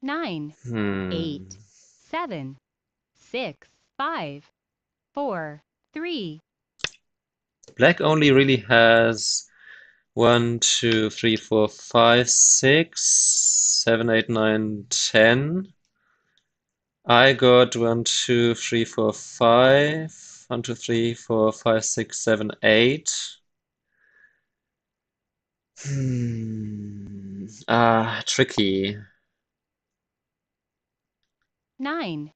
9, Hmm. 8, 7, 6, 5, 4, 3. Black only really has 1, 2, 3, 4, 5, 6, 7, 8, 9, 10. I got 1, 2, 3, 4, 5. 1, 2, 3, 4, 5, 6, 7, 8. Tricky. 9,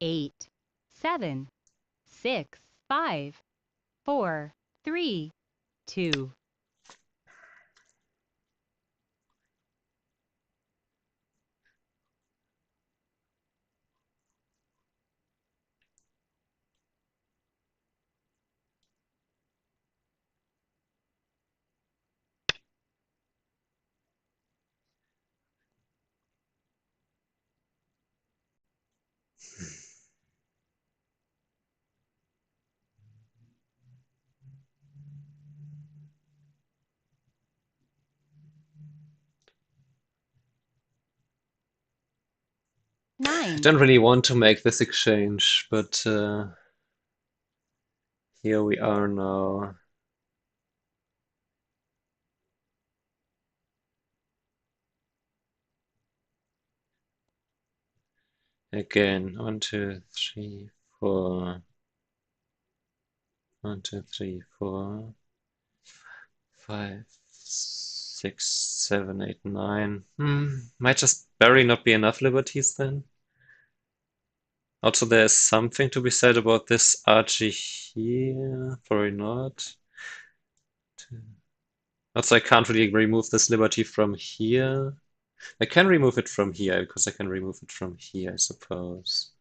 8, 7, 6, 5, 4, 3, 2. I 9, don't really want to make this exchange, but here we are now. Again, 1, 2, 3, 4. 1, 2, 3, 4, 5, 6, 7, 8, 9. Might just barely not be enough liberties then. Also, there's something to be said about this archie here. Probably not. Also, I can't really remove this liberty from here. I can remove it from here because I can remove it from here, I suppose.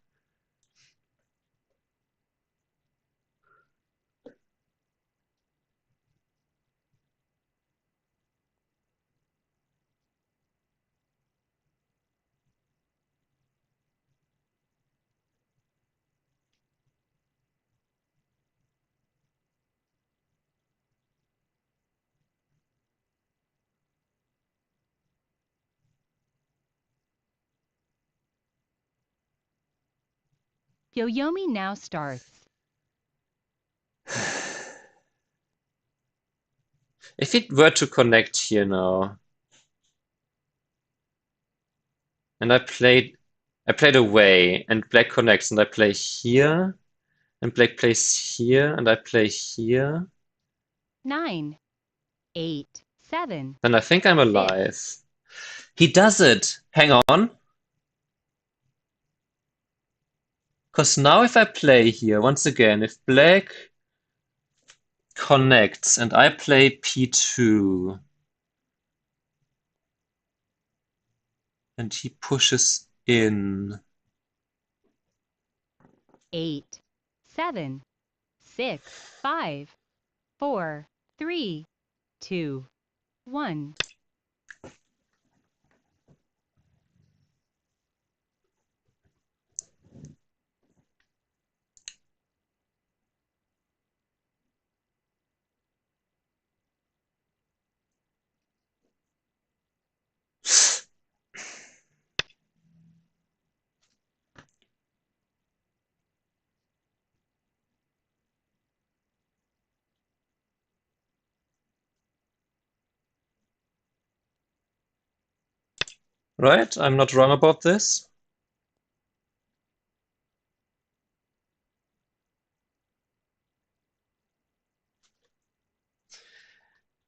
Yoyomi now starts. If it were to connect here now, and I played away, and black connects, and I play here, and black plays here, and I play here, 9, 8, 7, then I think I'm 6, alive. He does it! Hang on. Because now if I play here, once again, if black connects and I play p2, and he pushes in. 8, 7, 6, 5, 4, 3, 2, 1. Right? I'm not wrong about this.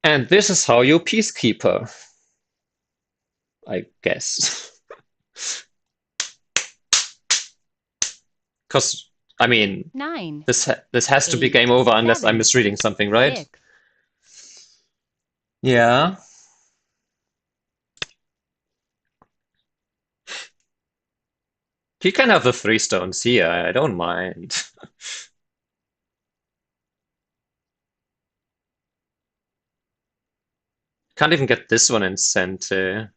And this is how you Peacekeeper, I guess. Because, I mean, 9, this has to be 8, game over unless I'm 7, misreading something, right? 6. Yeah. He can have the 3 stones here, I don't mind. Can't even get this one in center.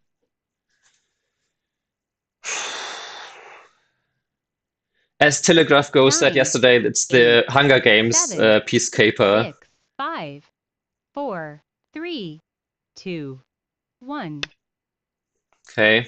As Telegraph Ghost said 9, yesterday, it's the 8, Hunger Games 7, Peacekeeper. 6, 5, 4, 3, 2, 1. Okay.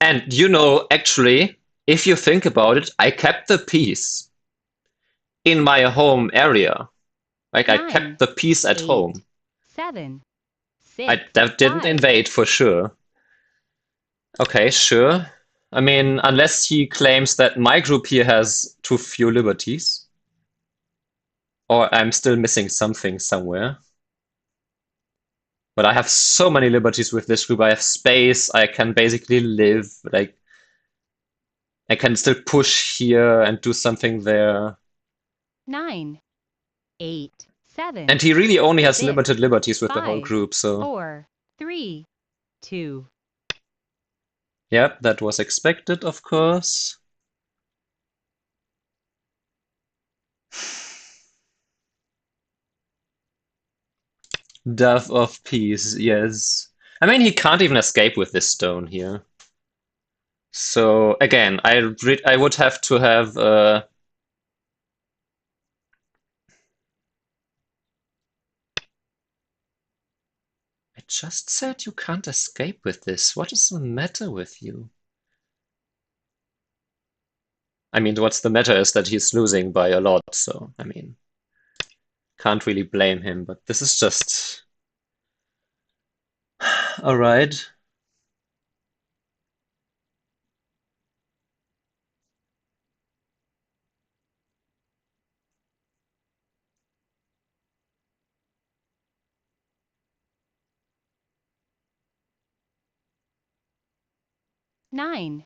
And you know, actually, if you think about it, I kept the peace in my home area. Like I 9, kept the peace at 8, home. 7, I 6, that didn't 5. invade for sure. Okay, sure. I mean, unless he claims that my group here has too few liberties, or I'm still missing something somewhere. But I have so many liberties with this group. I have space. I can basically live. Like I can still push here and do something there. 9, 8, And 7, he really only has 6, limited liberties with the whole 5, group. So, 4, 3, 2. yep, that was expected, of course. Dove of Peace, yes. I mean, he can't even escape with this stone here. So again, I would have to have I just said you can't escape with this. What is the matter with you? I mean, what's the matter is that he's losing by a lot, so I mean, can't really blame him, but this is just all right. 9,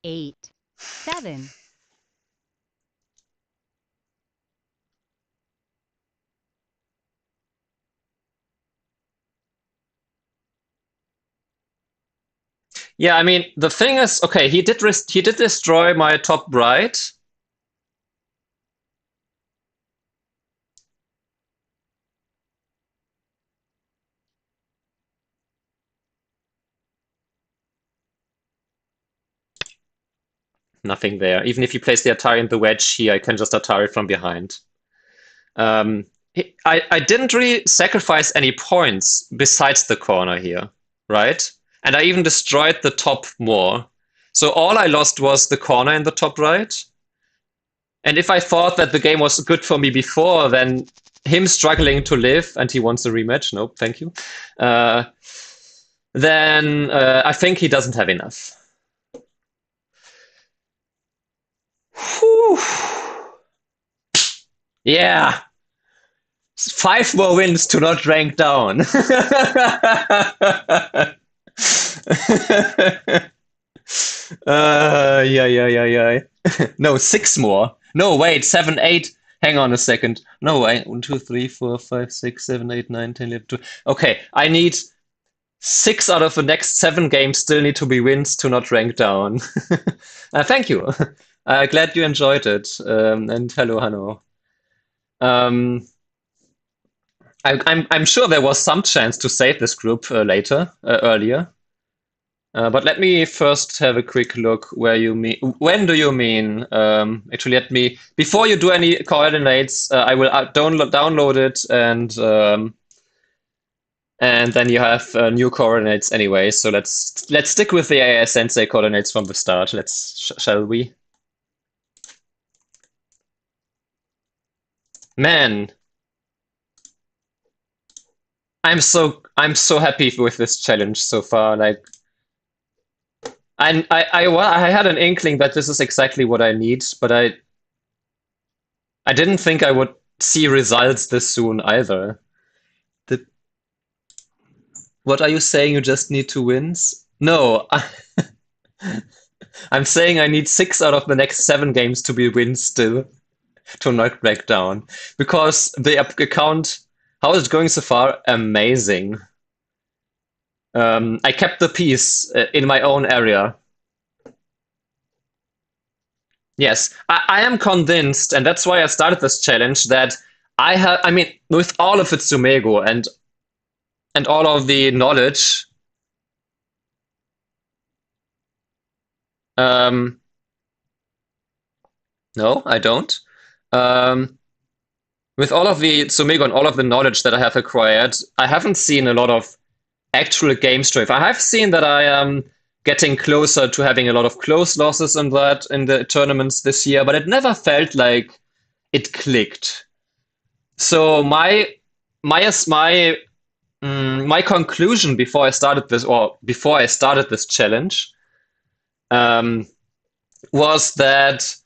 8, 7. Yeah, I mean, the thing is, okay, he did destroy my top right. Nothing there. Even if he plays the Atari and the wedge here, I can just Atari from behind. Um, I didn't really sacrifice any points besides the corner here, right? And I even destroyed the top more. So all I lost was the corner in the top right. And if I thought that the game was good for me before, then him struggling to live and he wants a rematch, nope, thank you. Uh, then I think he doesn't have enough. Whew. Yeah, 5 more wins to not rank down. Yeah. No, 6 more. No, wait, 7, 8. Hang on a second. No, wait. 1, 2, 3, 4, 5, 6, 7, 8, 9, 10, 11, 12. Okay, I need 6 out of the next 7 games still need to be wins to not rank down. Thank you. Glad you enjoyed it. And hello, Hanno. Um, I'm sure there was some chance to save this group earlier. But let me first have a quick look where you mean. When do you mean? Actually, let me. Before you do any coordinates, I will download it and then you have new coordinates anyway. So let's stick with the AI Sensei coordinates from the start. Shall we? Man, I'm so happy with this challenge so far. Like I had an inkling that this is exactly what I need, but I didn't think I would see results this soon either. The, what are you saying? You just need 2 wins? No, I'm saying I need 6 out of the next 7 games to be wins still to not back down because the account, how is it going so far? Amazing. I kept the peace in my own area. Yes, I am convinced, and that's why I started this challenge, that I mean, with all of its Sumego and all of the knowledge, um, no, I don't. Um, with all of the Sumego and all of the knowledge that I have acquired, I haven't seen a lot of actual game strength. I have seen that I am getting closer to having a lot of close losses in the tournaments this year, but it never felt like it clicked. So my conclusion before I started this challenge, um, was that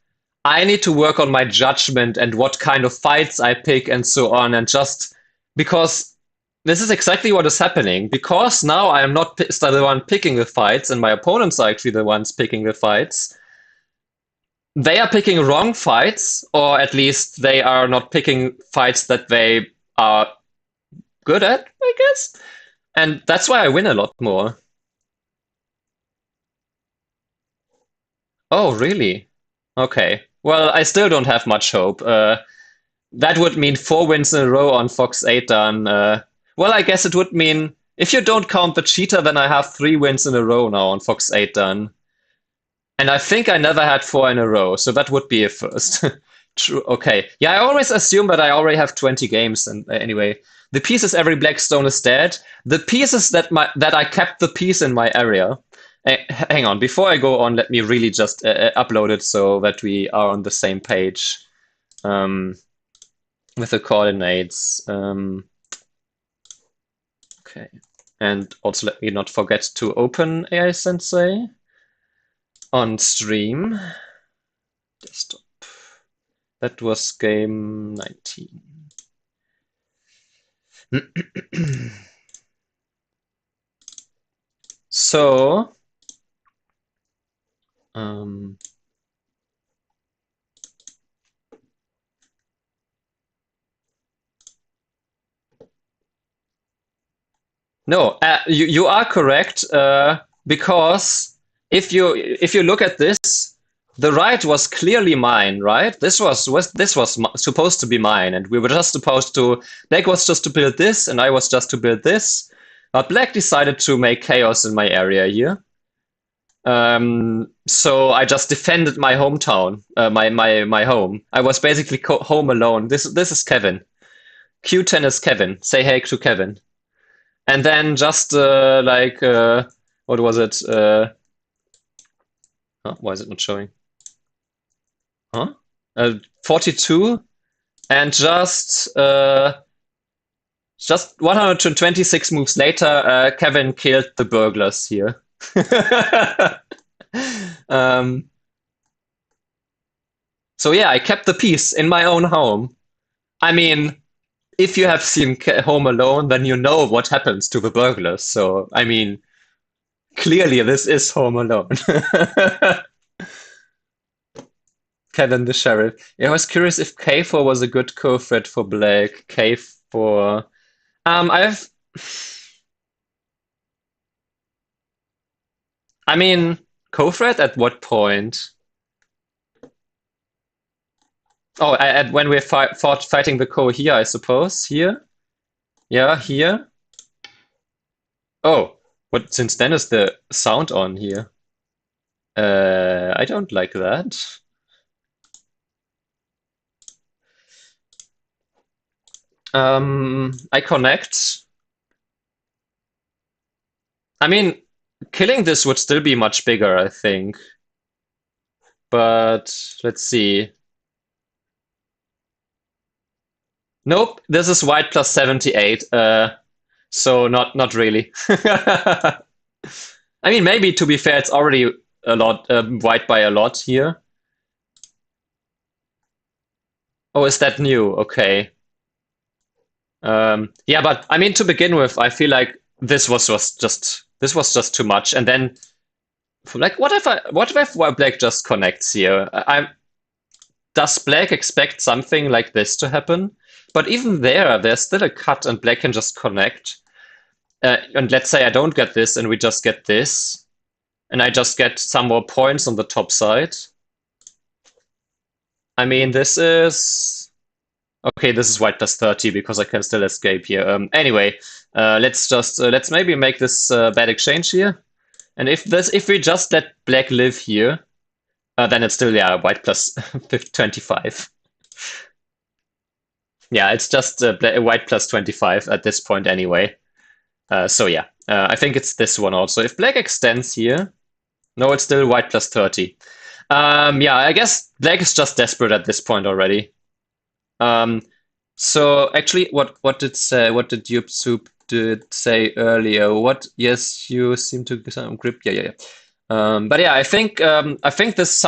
I need to work on my judgment and what kind of fights I pick and so on, and just because this is exactly what is happening. Because now I am not the one picking the fights, and my opponents are actually the ones picking the fights. They are picking wrong fights, or at least they are not picking fights that they are good at, I guess. And that's why I win a lot more. Oh, really? Okay. Well, I still don't have much hope. That would mean 4 wins in a row on Fox 8 done. Well, I guess it would mean if you don't count the cheater, then I have 3 wins in a row now on Fox 8 done. And I think I never had 4 in a row, so that would be a first. True. Okay. Yeah, I always assume that I already have 20 games. And anyway, the pieces every Blackstone is dead. The pieces that I kept the piece in my area. Hang on, before I go on, let me really just upload it so that we are on the same page with the coordinates. Okay, and also let me not forget to open AI Sensei on stream. Desktop. That was game 19. So Um, no, you are correct, because if you look at this, the right was clearly mine, right? This was supposed to be mine, and we were just supposed to. Black was just to build this, and I was just to build this. But Black decided to make chaos in my area here. So I just defended my hometown, my home. I was basically home alone. This is Kevin. Q10 is Kevin. Say hey to Kevin. And then just what was it? Huh? Why is it not showing? Huh? 42, and just 126 moves later, Kevin killed the burglars here. um, so yeah, I kept the peace in my own home. I mean, if you have seen Home Alone, then you know what happens to the burglars. So I mean, clearly this is Home Alone. Kevin the sheriff. Yeah, I was curious if K4 was a good co-thread for Blake. K4. I've. I mean, co-thread at what point? Oh, when we're fighting the co here, I suppose. Here? Yeah, here. Oh, what? Since then is the sound on here? I don't like that. I connect. I mean, killing this would still be much bigger, I think. But let's see. Nope, this is white plus 78. So not really. I mean, maybe to be fair, it's already a lot white by a lot here. Oh, is that new? Okay. Yeah, but I mean, to begin with, I feel like this was just too much. And then, like, what if Black just connects here? Does Black expect something like this to happen? But even there's still a cut, and Black can just connect. And let's say I don't get this, and we just get this, and I just get some more points on the top side. I mean, this is okay. This is white plus 30 because I can still escape here. Anyway, let's maybe make this bad exchange here. And if we just let Black live here, then it's still, yeah, white plus 25. Yeah, it's just white plus 25 at this point anyway. So yeah, I think it's this one also. If Black extends here, no, it's still white plus 30. Yeah, I guess Black is just desperate at this point already. So actually, what did Yup Soup did say earlier? What? Yes, you seem to get some grip. Yeah. But yeah, I think this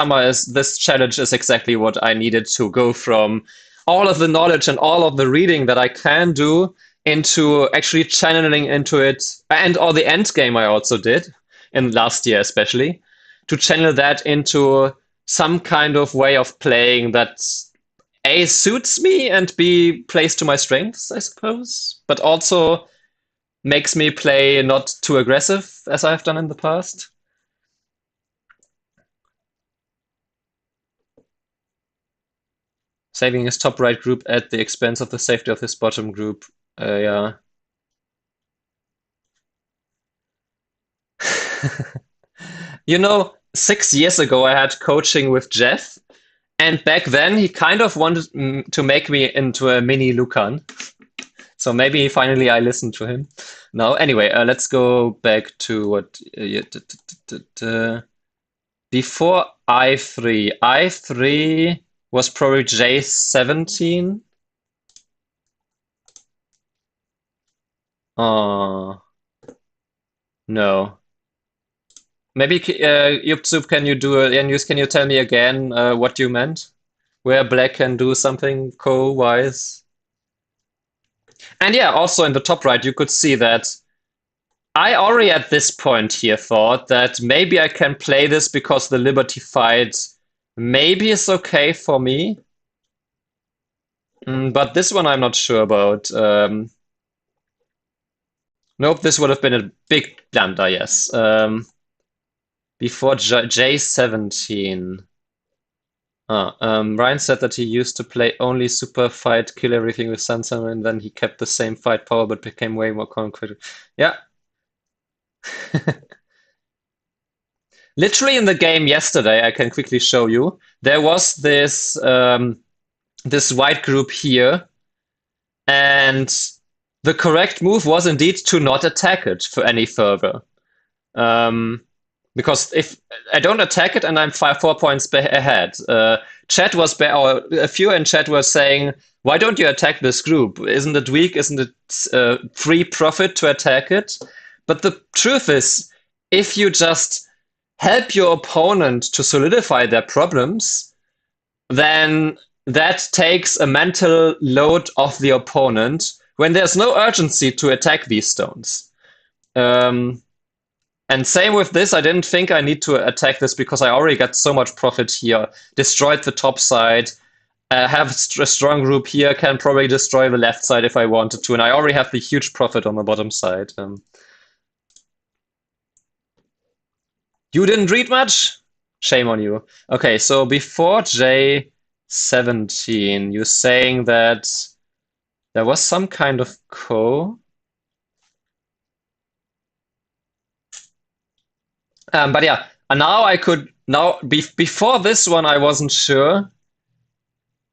challenge is exactly what I needed to go from all of the knowledge and all of the reading that I can do into actually channeling into it, and all the end game I also did in last year especially, to channel that into some kind of way of playing that A suits me and B plays to my strengths, I suppose, but also makes me play not too aggressive as I've done in the past. Saving his top right group at the expense of the safety of his bottom group. Yeah. You know, 6 years ago I had coaching with Jeff, and back then he kind of wanted to make me into a mini Lucan. So maybe finally I listened to him. No, anyway, let's go back to what before I3. I3 was probably J17. Oh, no. Maybe Yupsup, can you tell me again what you meant? Where Black can do something co-wise? And yeah, also in the top right, you could see that I already at this point here thought that maybe I can play this because the Liberty fight maybe is okay for me. But this one I'm not sure about. Nope, this would have been a big blunder, yes. Before J17. Ryan said that he used to play only super fight, kill everything with Sansa, and then he kept the same fight power but became way more concrete. Yeah. Literally in the game yesterday, I can quickly show you, there was this white group here, and the correct move was indeed to not attack it for any further. Um, because if I don't attack it and I'm 4 points ahead, chat was or a few in chat were saying, "Why don't you attack this group? Isn't it weak? Isn't it free profit to attack it?" But the truth is, if you just help your opponent to solidify their problems, then that takes a mental load off the opponent when there's no urgency to attack these stones. And same with this, I didn't think I need to attack this because I already got so much profit here. Destroyed the top side, have a strong group here, can probably destroy the left side if I wanted to, and I already have the huge profit on the bottom side. You didn't read much? Shame on you. Okay, so before J17, you're saying that there was some kind of co. But yeah, now I could before this one I wasn't sure.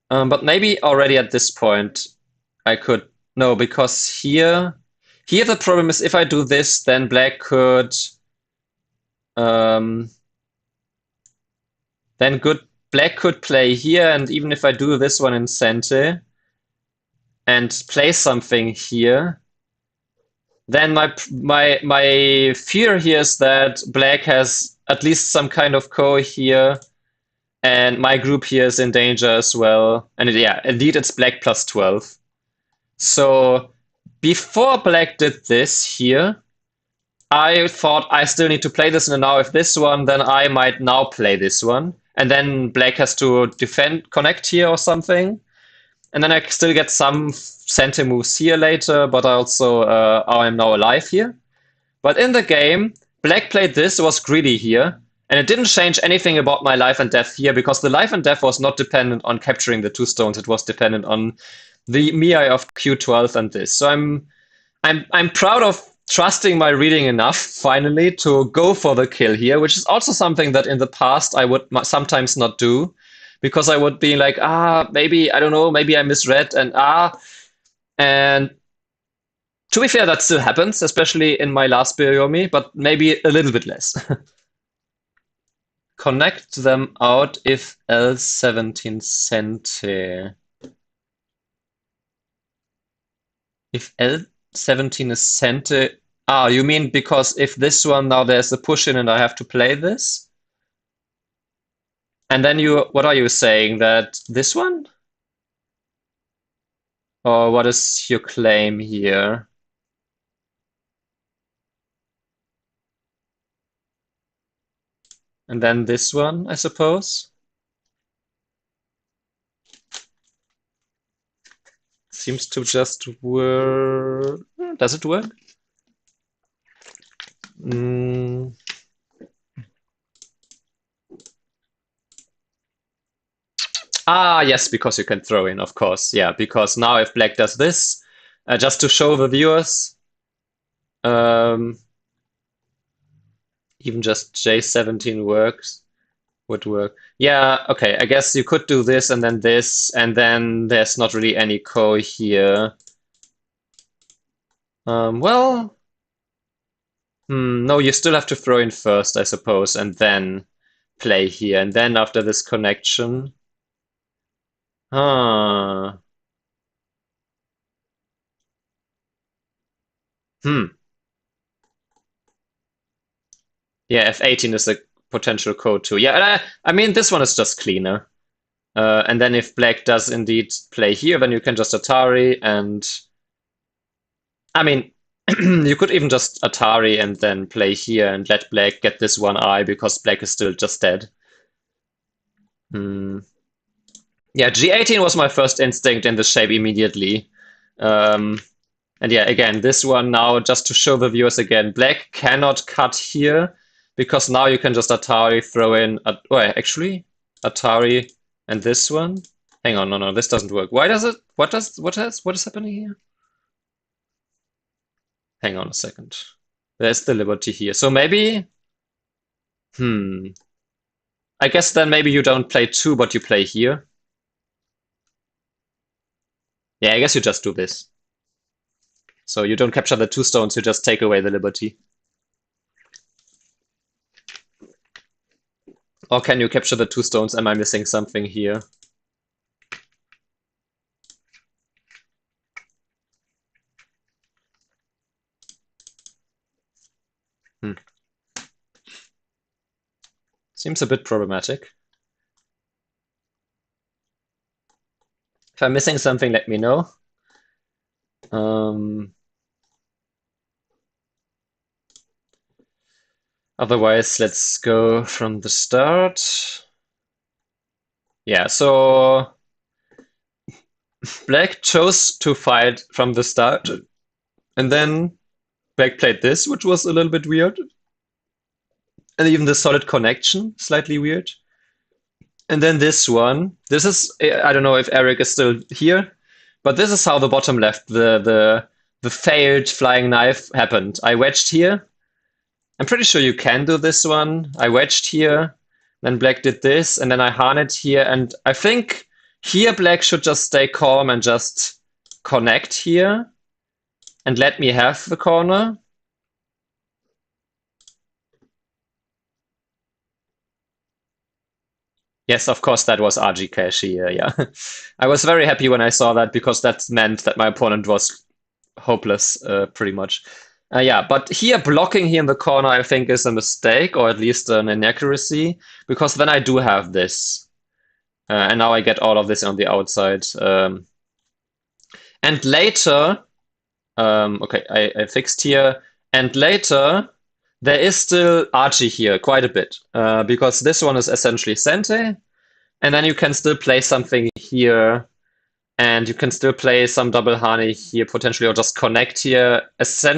But maybe already at this point I could no, because here the problem is if I do this, then black could um, then good black could play here, and even if I do this one in center and play something here, then my fear here is that black has at least some kind of co here, and my group here is in danger as well. And yeah, indeed it's black plus 12. So before black did this here, I thought I still need to play this, and now if this one, then I might now play this one. And then black has to defend, connect here or something. And then I still get some center moves here later, but I also I am now alive here. But in the game, black played this, was greedy here, and it didn't change anything about my life and death here, because the life and death was not dependent on capturing the two stones, it was dependent on the Miai of Q12 and this. So I'm proud of trusting my reading enough, finally, to go for the kill here, which is also something that in the past I would sometimes not do, because I would be like, maybe, I don't know, maybe I misread, and to be fair, that still happens, especially in my last Bioyomi, but maybe a little bit less. Connect them out if L17 center. If L17 is center. You mean because if this one now there's a push in and I have to play this? And then what are you saying? That this one? Or what is your claim here? And then this one, I suppose? Seems to just work. Does it work? Yes, because you can throw in, of course. Yeah, because now if black does this, just to show the viewers, even just J17 would work. Yeah, okay, I guess you could do this, and then there's not really any co here. Well, no, you still have to throw in first, I suppose, and then play here, and then after this connection. Huh. Yeah, F18 is a potential code too. Yeah, and I mean, this one is just cleaner. And then if black does indeed play here, then you can just Atari and... I mean, You could even just Atari and then play here and let black get this one eye because black is still just dead. Hmm. Yeah, G18 was my first instinct in the shape immediately. Um, and yeah, again, this one now, just to show the viewers again, black cannot cut here because now you can just Atari throw in, well, actually, Atari and this one. Hang on, no, this doesn't work. Why does it? What is happening here? Hang on a second. There's the liberty here. So maybe, hmm, I guess then maybe you don't play two, but you play here. Yeah, I guess you just do this. So you don't capture the two stones, you just take away the liberty. Or can you capture the two stones? Am I missing something here? Hmm. Seems a bit problematic. If I'm missing something, let me know. Um, Otherwise, let's go from the start. Yeah, so black chose to fight from the start, and then black played this, which was a little bit weird. And even the solid connection, slightly weird. And then this one. This is, I don't know if Eric is still here, but this is how the bottom left, the failed flying knife happened. I wedged here. I'm pretty sure you can do this one. I wedged here, then black did this, and then I harned here, and I think here black should just stay calm and just connect here and let me have the corner. Yes, of course, that was RG cache here, yeah. I was very happy when I saw that because that meant that my opponent was hopeless, pretty much. Yeah, but here blocking here in the corner, I think, is a mistake, or at least an inaccuracy, because then I do have this. And now I get all of this on the outside. And later, okay, I fixed here. And later, there is still Archie here, quite a bit, because this one is essentially Sente. And then you can still play something here, and you can still play some double Hani here potentially, or just connect here.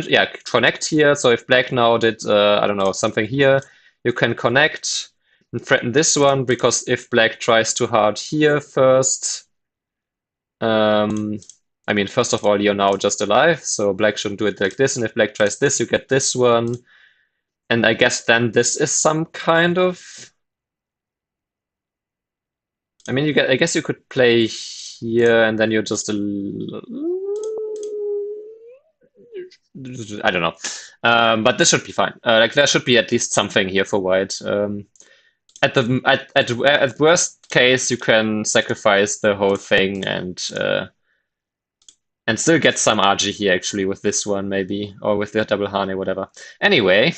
Yeah, connect here. So if black now did, I don't know, something here, you can connect and threaten this one, because if black tries too hard here first, um, I mean, first of all, you're now just alive, so black shouldn't do it like this. And if black tries this, you get this one. And I guess then this is some kind of, I mean, I guess you could play here and then you're just I don't know. But this should be fine. Like there should be at least something here for white. At worst case, you can sacrifice the whole thing and still get some RG here actually with this one maybe, or with the double Hane, whatever. Anyway,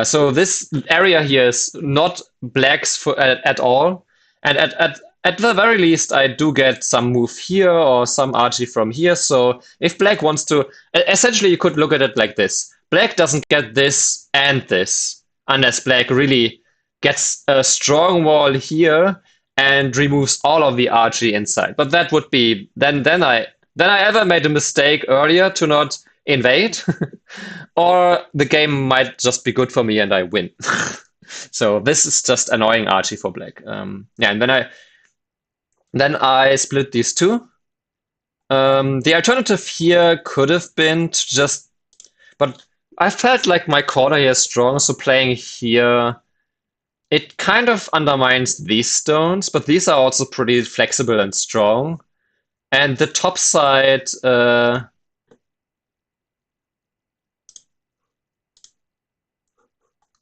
so this area here is not blacks at all, and at the very least, I do get some move here or some RG from here. So if black wants to, essentially, you could look at it like this: black doesn't get this and this unless black really gets a strong wall here and removes all of the RG inside. But that would be then I ever made a mistake earlier to not invade, or the game might just be good for me and I win. So this is just annoying Archie for black. Yeah, and then I split these two. The alternative here could have been to just, but I felt like my corner here is strong, so playing here, it kind of undermines these stones, but these are also pretty flexible and strong. And the top side,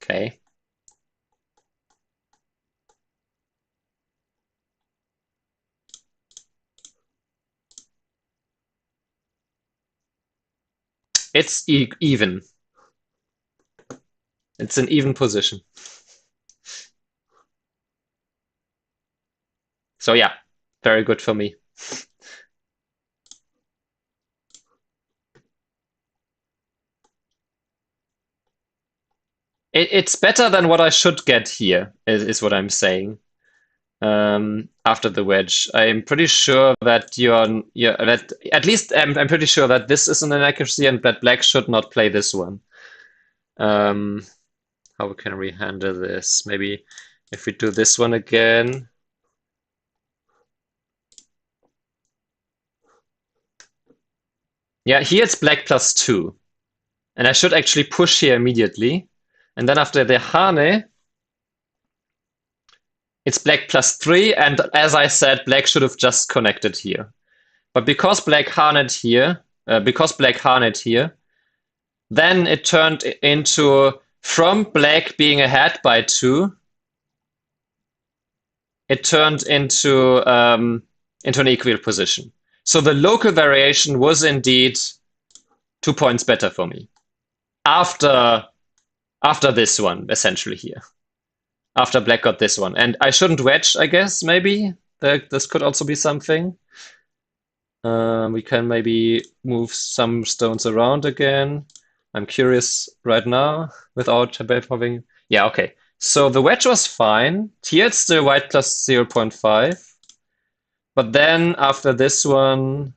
okay, it's even. It's an even position. So yeah, very good for me. it's better than what I should get here, is what I'm saying. After the wedge, I'm pretty sure that that at least I'm pretty sure that this is an inaccuracy and that black should not play this one. Um, how can we handle this? Maybe if we do this one again. Yeah, here it's black +2. And I should actually push here immediately. And then after the Hane, it's black +3. And as I said, black should have just connected here. But because black Haned here, then it turned into, from black being ahead by 2, it turned into an equal position. So the local variation was indeed 2 points better for me. After this one, essentially here. After black got this one. And I shouldn't wedge, I guess, maybe. This could also be something. We can maybe move some stones around again. I'm curious right now without having... Yeah, okay. So the wedge was fine. Here it's still white plus 0.5. But then after this one,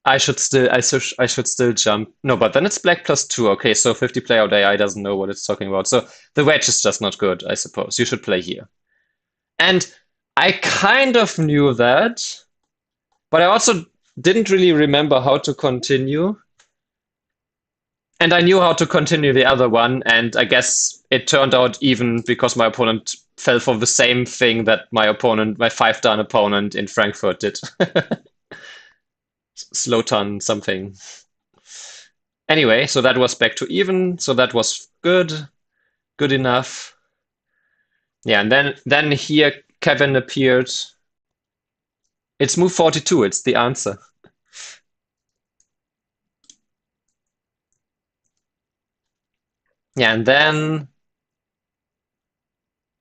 I should still jump. No, but then it's black +2. Okay, so 50 play out AI doesn't know what it's talking about. So the wedge is just not good, I suppose. You should play here. And I kind of knew that, but I also didn't really remember how to continue. And I knew how to continue the other one, and I guess it turned out even because my opponent fell for the same thing that my 5-turn opponent in Frankfurt did. Slow turn something. Anyway, so that was back to even, so that was good enough. Yeah, and then here Kevin appeared. It's move 42, it's the answer. Yeah, and then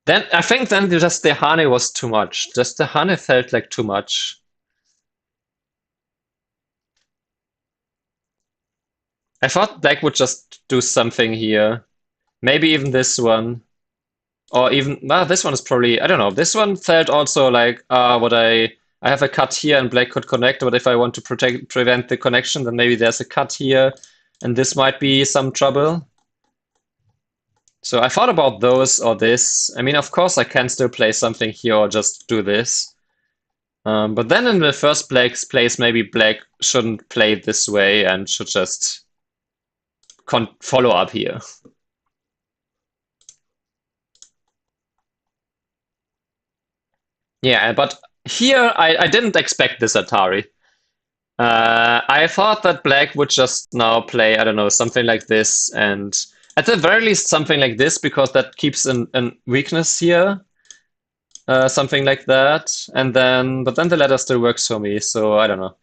I think then just the Hane was too much. Just the Hane felt like too much. I thought black would just do something here. Maybe even this one. Or even, well, this one is probably, I don't know. This one felt also like, I have a cut here and black could connect, but if I want to prevent the connection, then maybe there's a cut here, and this might be some trouble. So I thought about those or this. I mean, of course, I can still play something here or just do this. But then in the first place, maybe black shouldn't play this way and should just follow up here. Yeah, but here I didn't expect this Atari. I thought that black would just now play, I don't know, something like this, and at the very least something like this, because that keeps an weakness here. Something like that, but then the ladder still works for me, so I don't know.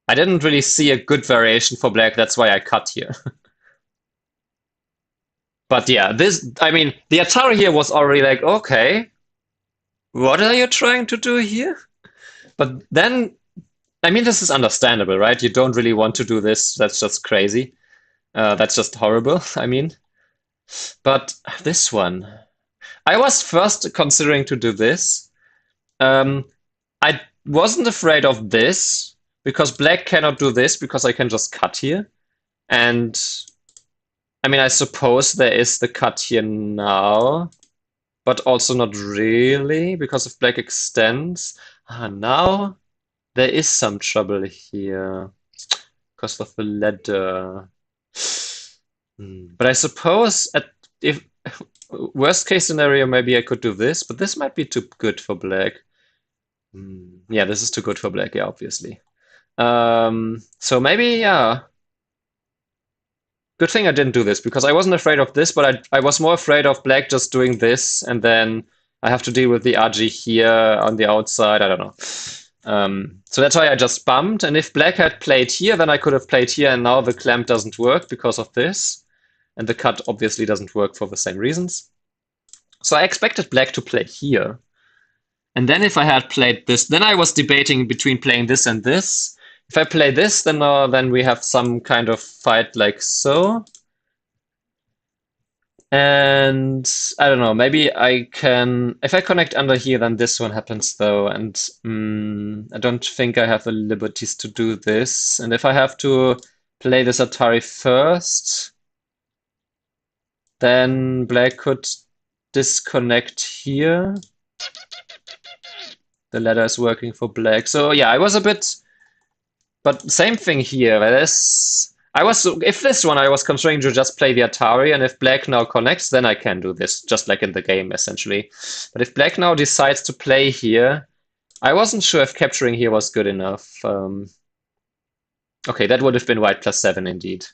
I didn't really see a good variation for black, that's why I cut here. But yeah, I mean, the Atari here was already like, okay, what are you trying to do here? But then, I mean, this is understandable, right? You don't really want to do this. That's just crazy. That's just horrible, I mean. But this one, I was first considering to do this. I wasn't afraid of this, because black cannot do this, because I can just cut here. And I mean, I suppose there is the cut here now, but also not really, because if black extends. Now there is some trouble here because of the ladder. But I suppose if worst case scenario, maybe I could do this, but this might be too good for black. Yeah, this is too good for black, yeah, obviously. So maybe, yeah. Good thing I didn't do this, because I wasn't afraid of this, but I was more afraid of black just doing this, and then I have to deal with the RG here on the outside. I don't know. So that's why I just bumped, and if black had played here, then I could have played here, and now the clamp doesn't work because of this, and the cut obviously doesn't work for the same reasons. So I expected black to play here. And then if I had played this, then I was debating between playing this and this, If I play this, then we have some kind of fight like so. And I don't know, maybe I can, if I connect under here, then this one happens though. And I don't think I have the liberties to do this. And if I have to play this Atari first, then black could disconnect here. The ladder is working for black. So yeah, I was a bit, but same thing here. If this one I was constrained to just play the Atari, and if black now connects, then I can do this, just like in the game, essentially. But if black now decides to play here, I wasn't sure if capturing here was good enough. Okay, that would have been white +7 indeed.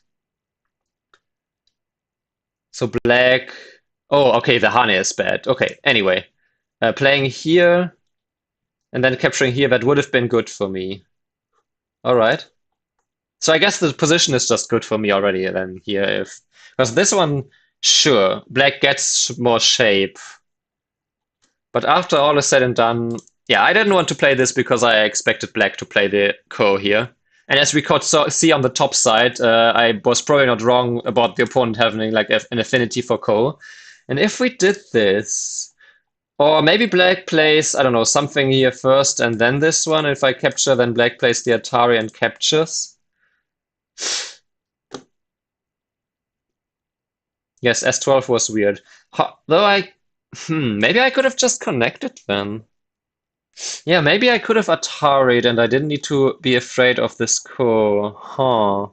So black. Oh, okay, the honey is bad. Okay, anyway, playing here and then capturing here, that would have been good for me. All right. So I guess the position is just good for me already then here, if because this one, sure, black gets more shape. But after all is said and done, yeah, I didn't want to play this because I expected black to play the ko here. And as we could see on the top side, I was probably not wrong about the opponent having like an affinity for ko. And if we did this, or maybe black plays, I don't know, something here first and then this one. If I capture, then black plays the Atari and captures. Yes, S12 was weird. Though maybe I could have just connected then. Yeah, maybe I could have Atari'd and I didn't need to be afraid of this ko. Huh.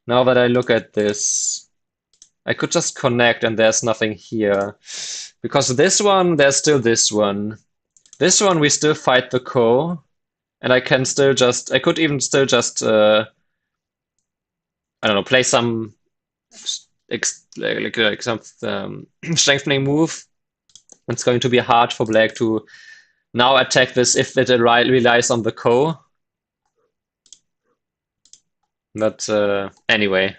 Now that I look at this, I could just connect and there's nothing here. Because this one, there's still this one. This one, we still fight the ko. And I can still just, I could even still just, I don't know, play some like some strengthening move. It's going to be hard for black to now attack this if it relies on the ko. But anyway.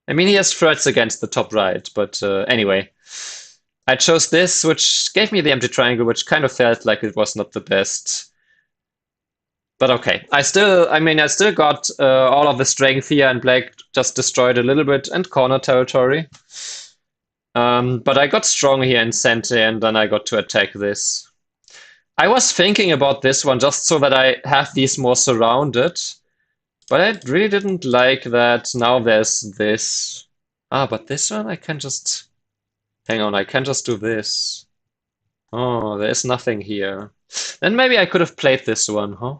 I mean, he has threats against the top right, but anyway. I chose this, which gave me the empty triangle, which kind of felt like it was not the best. But okay, I still got all of the strength here, and black just destroyed a little bit and corner territory. But I got strong here in center, and then I got to attack this. I was thinking about this one just so that I have these more surrounded, but I really didn't like that now there's this. Ah, but this one I can just... Hang on, I can just do this. Oh, there's nothing here. Then maybe I could have played this one, huh?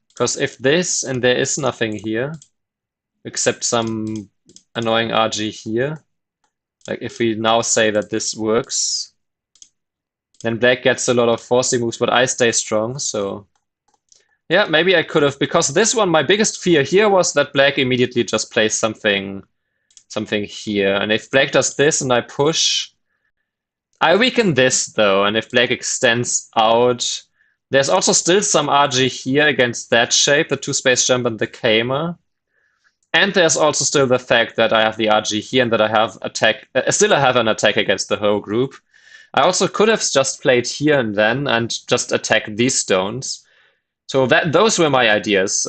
Because if this and there is nothing here, except some annoying RG here, like if we now say that this works, then black gets a lot of forcing moves, but I stay strong, so... Yeah, maybe I could have, because this one, my biggest fear here was that black immediately just plays something here. And if black does this and I push, I weaken this though, and if black extends out, there's also still some RG here against that shape, the two-space jump and the Kamer. And there's also still the fact that I have the RG here and that I have still I have an attack against the whole group. I also could have just played here and then and just attacked these stones. So those were my ideas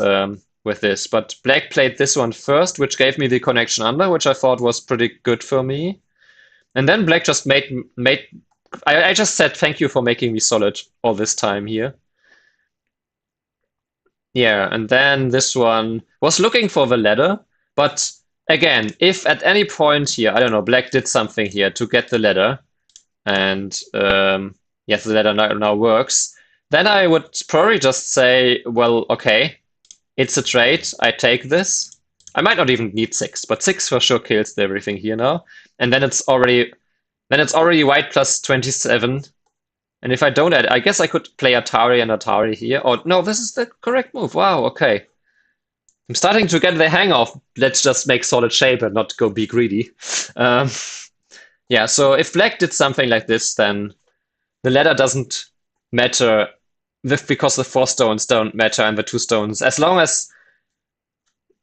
with this. But black played this one first, which gave me the connection under, which I thought was pretty good for me. And then black just I just said thank you for making me solid all this time here. Yeah, and then this one was looking for the ladder, but again, if at any point here, I don't know, black did something here to get the ladder, and yes, the ladder now works, then I would probably just say, well, okay, it's a trade, I take this. I might not even need 6, but 6 for sure kills everything here now. And then it's already white +27. And if I don't add, I guess I could play Atari and Atari here. Or no, this is the correct move. Wow, okay. I'm starting to get the hang of let's just make solid shape and not go be greedy. Yeah, so if black did something like this, then the ladder doesn't matter because the 4 stones don't matter and the 2 stones. As long as,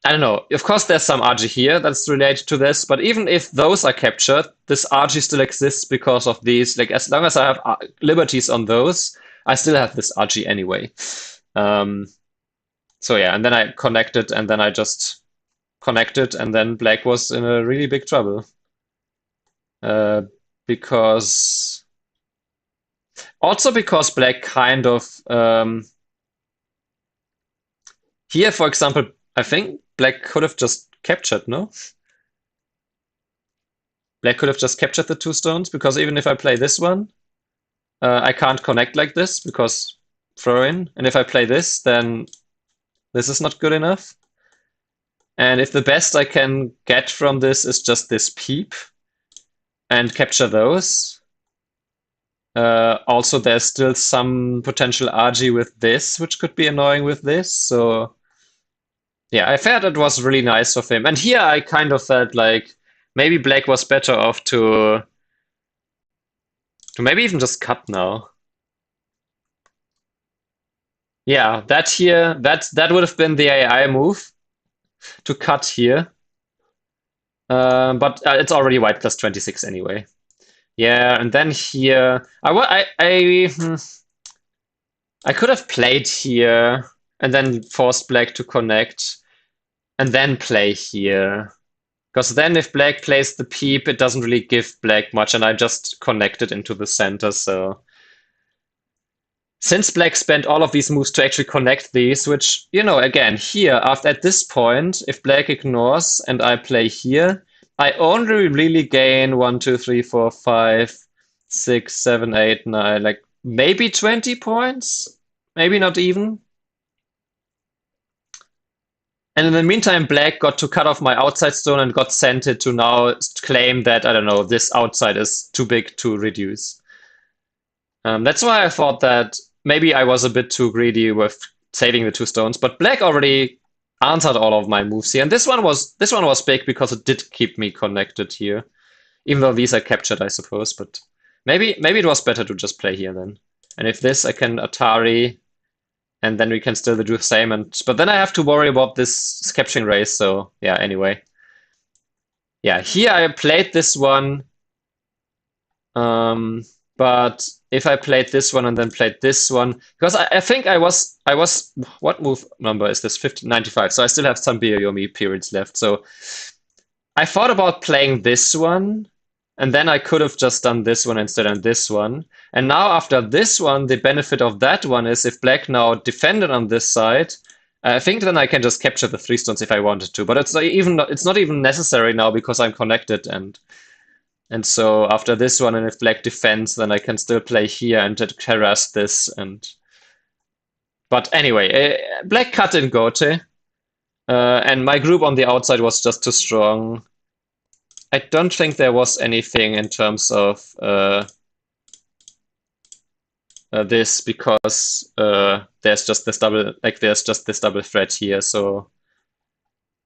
I don't know, of course there's some RG here that's related to this, but even if those are captured, this RG still exists because of these. Like, as long as I have liberties on those, I still have this RG anyway. So yeah, and then I connected, and then I just connected, and then black was in a really big trouble. Uh, because also because black kind of here, for example, I think black could have just captured, no? Black could have just captured the two stones because even if I play this one, I can't connect like this because throw in. And if I play this, then this is not good enough. And if the best I can get from this is just this peep and capture those, also there's still some potential RG with this, which could be annoying with this. So yeah, I felt it was really nice of him. And here I kind of felt like maybe Black was better off to maybe even just cut now. Yeah, that here, that would have been the AI move to cut here. But it's already white plus 26 anyway. Yeah, and then here, I could have played here and then forced black to connect and then play here. Because then if black plays the peep, it doesn't really give black much, and I just connected into the center, so since black spent all of these moves to actually connect these, which, you know, again, here, after at this point, if black ignores and I play here, I only really gain 1, 2, 3, 4, 5, 6, 7, 8, 9, like maybe 20 points, maybe not even. And in the meantime, black got to cut off my outside stone and got sent it to now claim that, I don't know, this outside is too big to reduce. That's why I thought that maybe I was a bit too greedy with saving the two stones, but black already answered all of my moves here. And this one was big because it did keep me connected here. Even though these are captured, I suppose, but maybe it was better to just play here then. And if this I can Atari, and then we can still do the same, but then I have to worry about this capturing race, so yeah, anyway. Yeah, here I played this one. But if I played this one and then played this one, because I think I was what move number is this? 1595. So I still have some Bioyomi periods left. So I thought about playing this one, and then I could have just done this one instead of this one. And now after this one, the benefit of that one is if black now defended on this side, I think then I can just capture the three stones if I wanted to. But it's not even necessary now because I'm connected and so after this one, and if black defends, then I can still play here and harass this. But anyway, black cut in Gote, and my group on the outside was just too strong. I don't think there was anything in terms of this because there's just this double threat here, so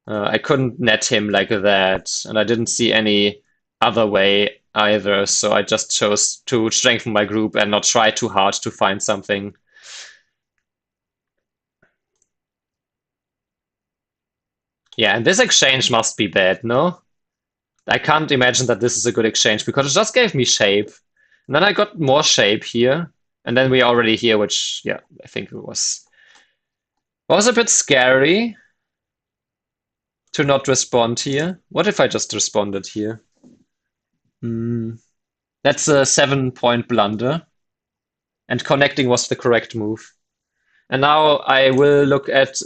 I couldn't net him like that, and I didn't see any other way either, so I just chose to strengthen my group and not try too hard to find something. Yeah, and this exchange must be bad, no? I can't imagine that this is a good exchange because it just gave me shape. And then I got more shape here. And then we already here, which, yeah, I think it was a bit scary to not respond here. What if I just responded here? That's a 7-point blunder. And connecting was the correct move. And now I will look at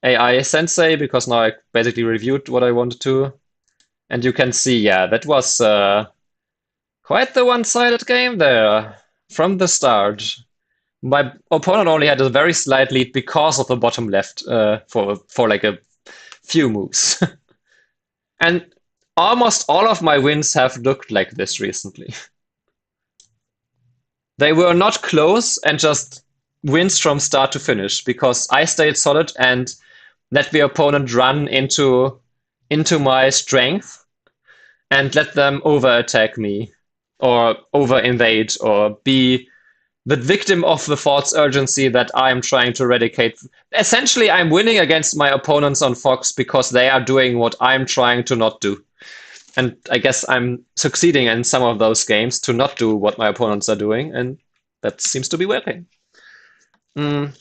AI Sensei because now I basically reviewed what I wanted to. And you can see, yeah, that was quite the one-sided game there from the start. My opponent only had a very slight lead because of the bottom left for like a few moves. And almost all of my wins have looked like this recently. They were not close and just wins from start to finish because I stayed solid and let the opponent run into my strength and let them over attack me or over invade or be the victim of the false urgency that I am trying to eradicate. Essentially, I'm winning against my opponents on Fox because they are doing what I'm trying to not do. And I guess I'm succeeding in some of those games to not do what my opponents are doing, and that seems to be working. Mm.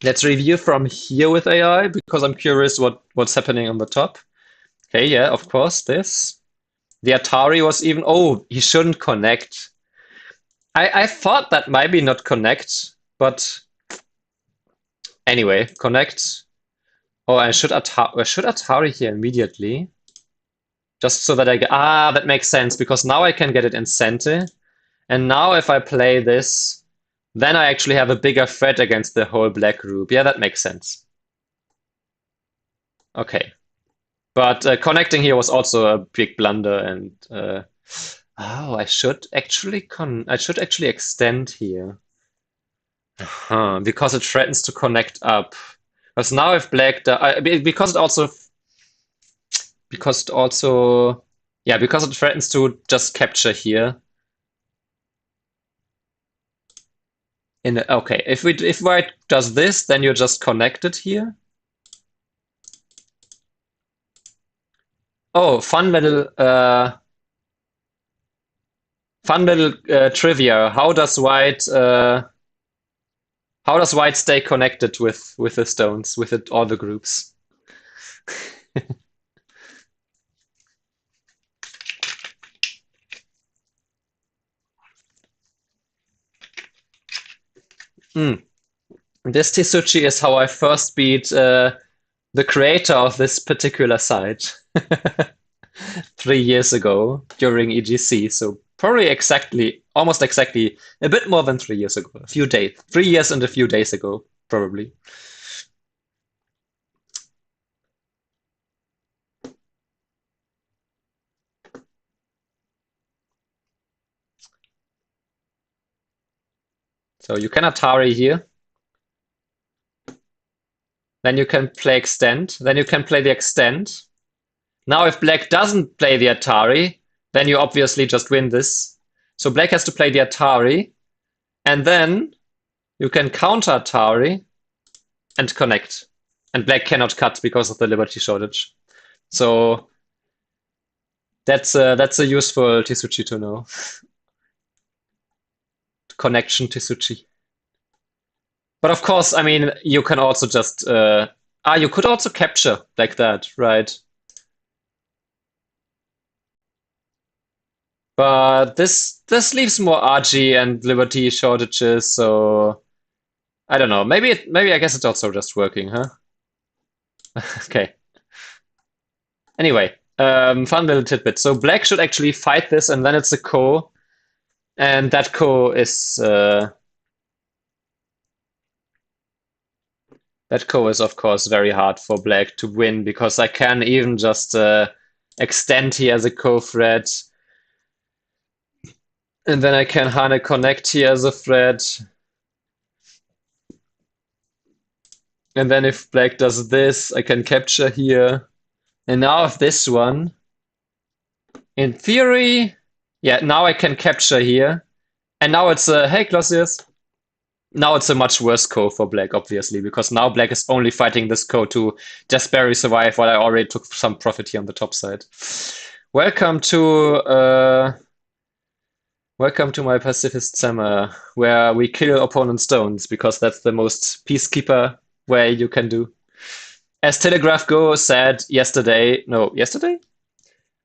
Let's review from here with AI because I'm curious what's happening on the top. Okay, yeah, of course, this. The Atari was even, oh, he shouldn't connect. I thought that maybe not connect, but anyway, connect. Oh, I should Atari here immediately. Just so that I get, that makes sense because now I can get it in center. And now if I play this, then I actually have a bigger threat against the whole black group. Yeah, that makes sense. Okay. But connecting here was also a big blunder and oh, I should actually extend here. Because it threatens to connect up. Because now if black because it also yeah, because it threatens to just capture here. Okay, if white does this, then you're just connected here. Oh, fun little trivia. How does white stay connected with the stones, all the groups? Mm. This Tisuchi is how I first beat the creator of this particular site 3 years ago during EGC. So probably almost exactly, a bit more than 3 years ago. A few days, 3 years and a few days ago, probably. So you can Atari here. Then you can play extend. Then you can play the extend. Now if black doesn't play the Atari, then you obviously just win this. So black has to play the Atari. And then you can counter Atari and connect. And black cannot cut because of the liberty shortage. So that's a useful Tisuchi to know. Connection Tisuchi. But of course, I mean, you can also just you could also capture like that, right? But this leaves more RG and liberty shortages, so I don't know. Maybe I guess it's also just working, huh? Okay. Anyway, fun little tidbit. So black should actually fight this, and then it's a ko, and that ko is of course very hard for black to win because I can even just extend here as a ko threat, and then I can Hane connect here as a threat. And then if black does this, I can capture here. And now if this one, in theory, yeah, now I can capture here. And now it's a, hey, Glossius. Now it's a much worse ko for black, obviously, because now black is only fighting this ko to just barely survive while I already took some profit here on the top side. Welcome to my Pacifist Summer, where we kill opponent stones, because that's the most Peacekeeper way you can do. As Telegraph Go said yesterday, no, yesterday?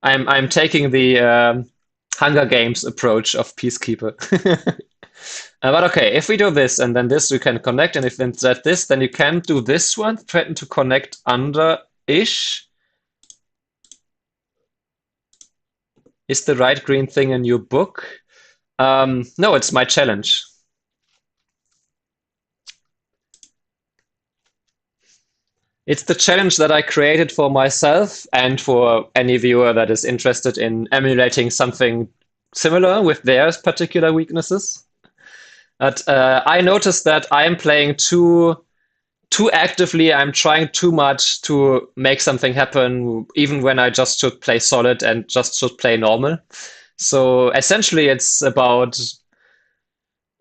I'm taking the Hunger Games approach of Peacekeeper. But okay, if we do this and then this, you can connect, and if instead this, then you can do this one, threaten to connect under-ish. Is the right green thing in your book? No, it's my challenge. It's the challenge that I created for myself and for any viewer that is interested in emulating something similar with their particular weaknesses. But I noticed that I am playing too actively. I'm trying too much to make something happen, even when I just should play solid and just should play normal. So essentially, it's about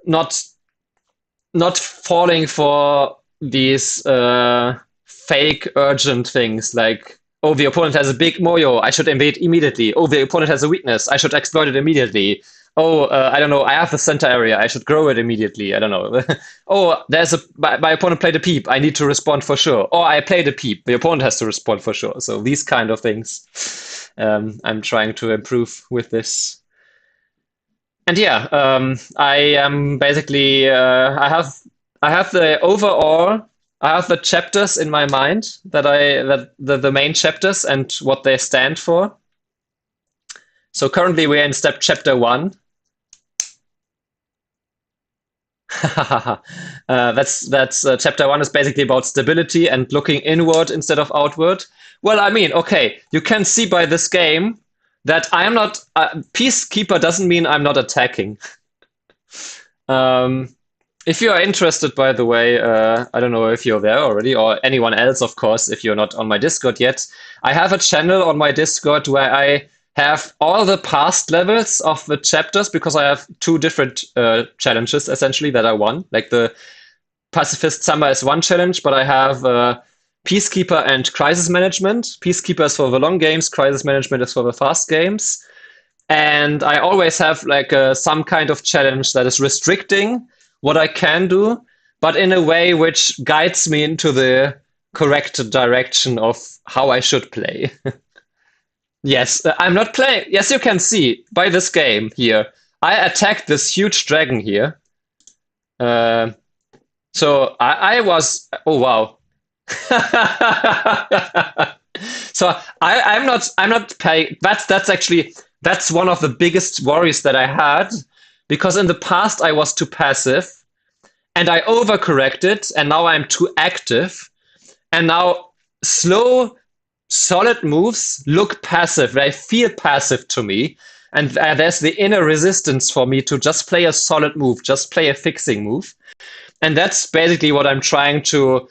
not falling for these fake urgent things like, oh, the opponent has a big moyo, I should invade immediately. Oh, the opponent has a weakness, I should exploit it immediately. Oh, I don't know. I have the center area. I should grow it immediately. I don't know. Oh, there's my opponent played a peep. I need to respond for sure. Or I played a peep. The opponent has to respond for sure. So these kind of things, I'm trying to improve with this. And yeah, I am basically I have the overall I have the chapters in my mind that the main chapters and what they stand for. So currently we're in chapter one. That's chapter one is basically about stability and looking inward instead of outward. Well, I mean, okay, you can see by this game that I am not Peacekeeper doesn't mean I'm not attacking. Um, if you are interested, by the way, I don't know if you're there already or anyone else, of course, if you're not on my Discord yet. I have a channel on my Discord where I have all the past levels of the chapters because I have two different challenges essentially that I won. Like the Pacifist Summer is one challenge, but I have Peacekeeper and Crisis Management. Peacekeeper is for the long games, Crisis Management is for the fast games. And I always have like some kind of challenge that is restricting what I can do, but in a way which guides me into the correct direction of how I should play. Yes, I'm not playing. Yes, you can see by this game here. I attacked this huge dragon here. Uh, so I was. Oh wow. So I'm not paying. That's actually that's one of the biggest worries that I had because in the past I was too passive and I overcorrected and now I'm too active and now slow solid moves look passive. They feel passive to me. And there's the inner resistance for me to just play a solid move, just play a fixing move. And that's basically what I'm trying to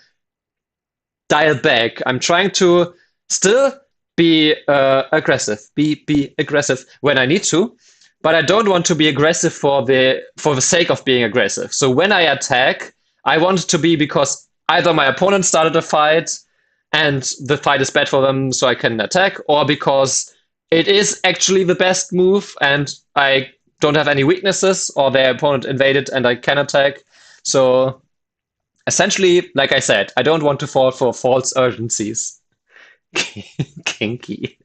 dial back. I'm trying to still be aggressive, be aggressive when I need to, but I don't want to be aggressive for the sake of being aggressive. So when I attack, I want it to be because either my opponent started a fight and the fight is bad for them, so I can attack, or because it is actually the best move and I don't have any weaknesses, or their opponent invaded and I can attack. So essentially, like I said, I don't want to fall for false urgencies. Kinky.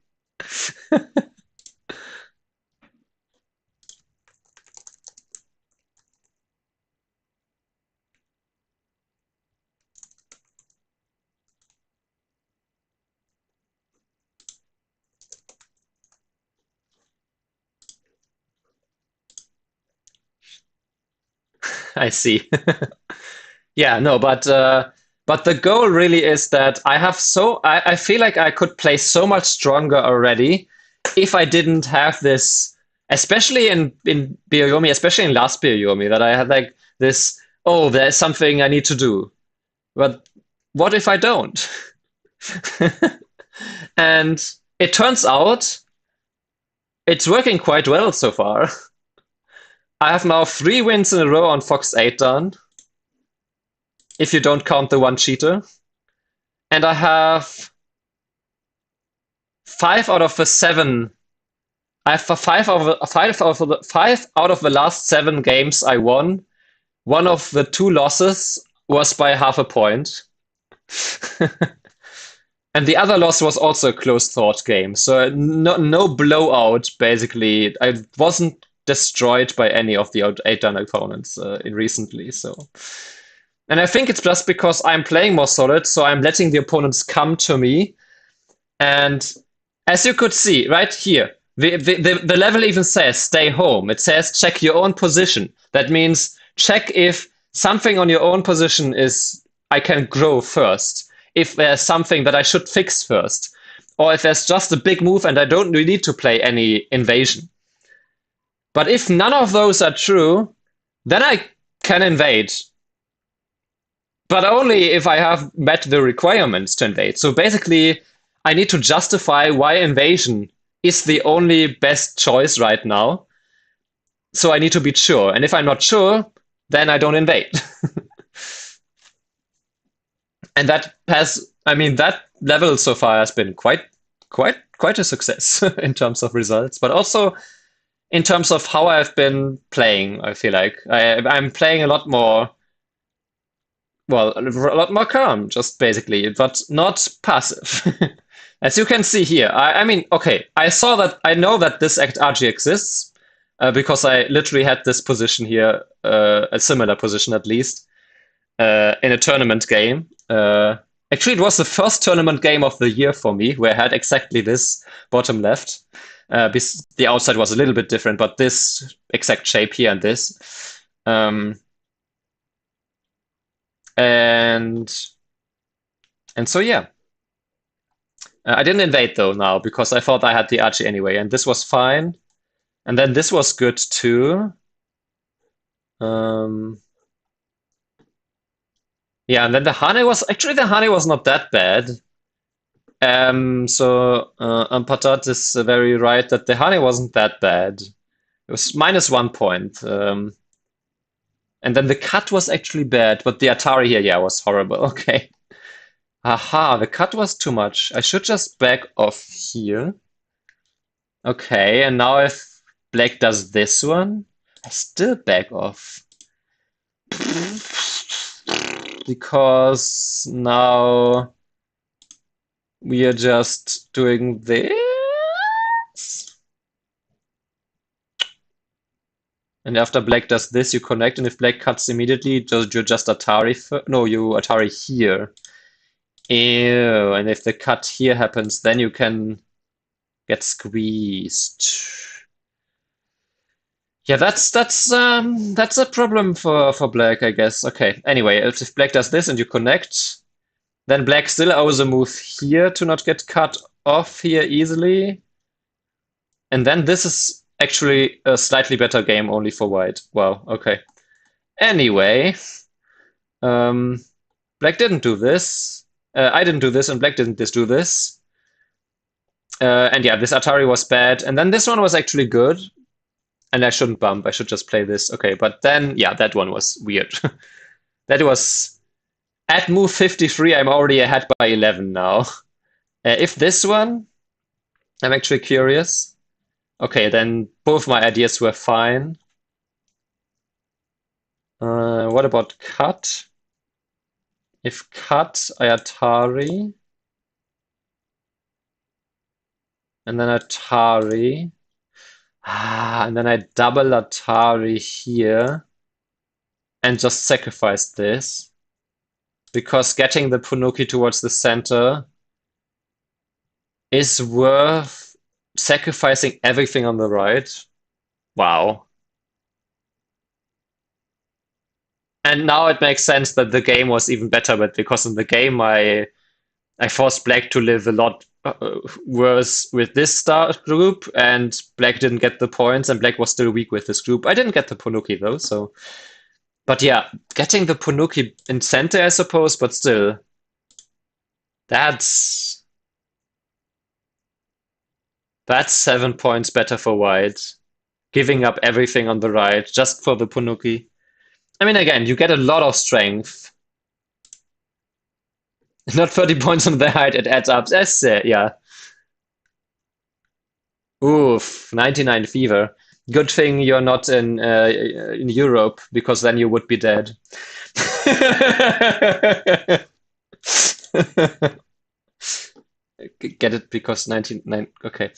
I see. Yeah, no, but the goal really is that I feel like I could play so much stronger already if I didn't have this, especially in Bioyomi, especially in last Bioyomi, that I had like this, oh, there's something I need to do. But what if I don't? And it turns out it's working quite well so far. I have now 3 wins in a row on Fox 8 done, if you don't count the one cheater. And I have 5 out of the 7. I have five out of the last 7 games I won. One of the 2 losses was by half a point. And the other loss was also a close thought game. So no blowout, basically. I wasn't destroyed by any of the 8-done opponents in recently. And I think it's just because I'm playing more solid, so I'm letting the opponents come to me. And as you could see right here, the level even says stay home. It says check your own position. That means check if something on your own position is I can grow first. If there's something that I should fix first. Or if there's just a big move and I don't really need to play any invasion. But if none of those are true, then I can invade. But only if I have met the requirements to invade. So basically, I need to justify why invasion is the only best choice right now. So I need to be sure. And if I'm not sure, then I don't invade. And that level so far has been quite a success in terms of results. But also, in terms of how I've been playing, I feel like I'm playing a lot more, well, a lot more calm, just basically, but not passive. As you can see here, I mean, okay, I know that this act RG exists because I literally had this position here, a similar position at least, in a tournament game. Actually, it was the first tournament game of the year for me, where I had exactly this bottom left. The outside was a little bit different, but this exact shape here and this. Um, and and so yeah, I didn't invade though now because I thought I had the archie anyway, and this was fine. And then this was good too. Um, yeah, and then the honey was not that bad. So Patat is very right that the honey wasn't that bad. It was -1 point. And then the cut was actually bad, but the Atari here, yeah, was horrible. Okay. Aha, the cut was too much. I should just back off here. Okay, and now if black does this one, I still back off. Because now we are just doing this. And after black does this, you connect, and if black cuts immediately, you just Atari. No, you Atari here. Ew, and if the cut here happens, then you can get squeezed. Yeah, that's a problem for black, I guess. Okay. Anyway, if black does this and you connect, then black still owes a move here to not get cut off here easily. And then this is actually a slightly better game only for white. Wow, okay. Anyway, um, black didn't do this. I didn't do this, and black didn't do this. And yeah, this Atari was bad. And then this one was actually good. And I shouldn't bump. I should just play this. Okay, but then, yeah, that one was weird. That was at move 53. I'm already ahead by 11 now. If this one, I'm actually curious. Okay, then both my ideas were fine. What about cut? If cut, I Atari. And then Atari. And then I double Atari here. And just sacrifice this. Because getting the Punuki towards the center is worth sacrificing everything on the right. Wow. And now it makes sense that the game was even better, but because in the game I forced black to live a lot worse with this star group, and black didn't get the points, and black was still weak with this group. I didn't get the Punuki though, so. But yeah, getting the Punuki in center, I suppose, but still, that's 7 points better for white. Giving up everything on the right just for the Punuki. I mean, again, you get a lot of strength. Not 30 points on the height, it adds up. Yeah. Oof, 99 fever. Good thing you're not in Europe, because then you would be dead. Get it because 99. Okay.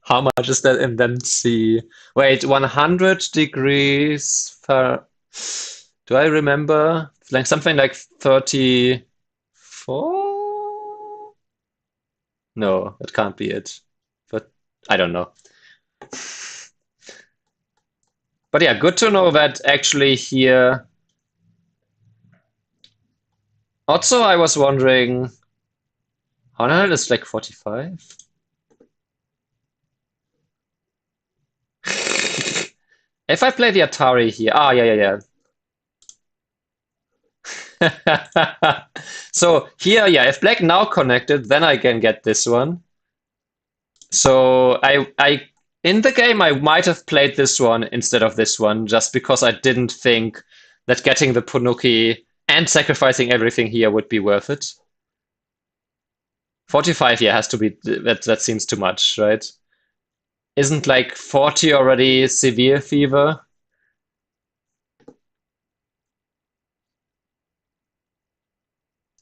How much is that in then C? Wait, 100 degrees per. Do I remember? Like something like 34? No, that can't be it. But I don't know. But yeah, good to know that actually here. Also, I was wondering, 100 is like 45? If I play the Atari here, yeah. So here, yeah, if black now connected, then I can get this one. So I in the game I might have played this one instead of this one, just because I didn't think that getting the Punuki and sacrificing everything here would be worth it. 45, yeah, has to be, that seems too much, right? Isn't like 40 already severe fever?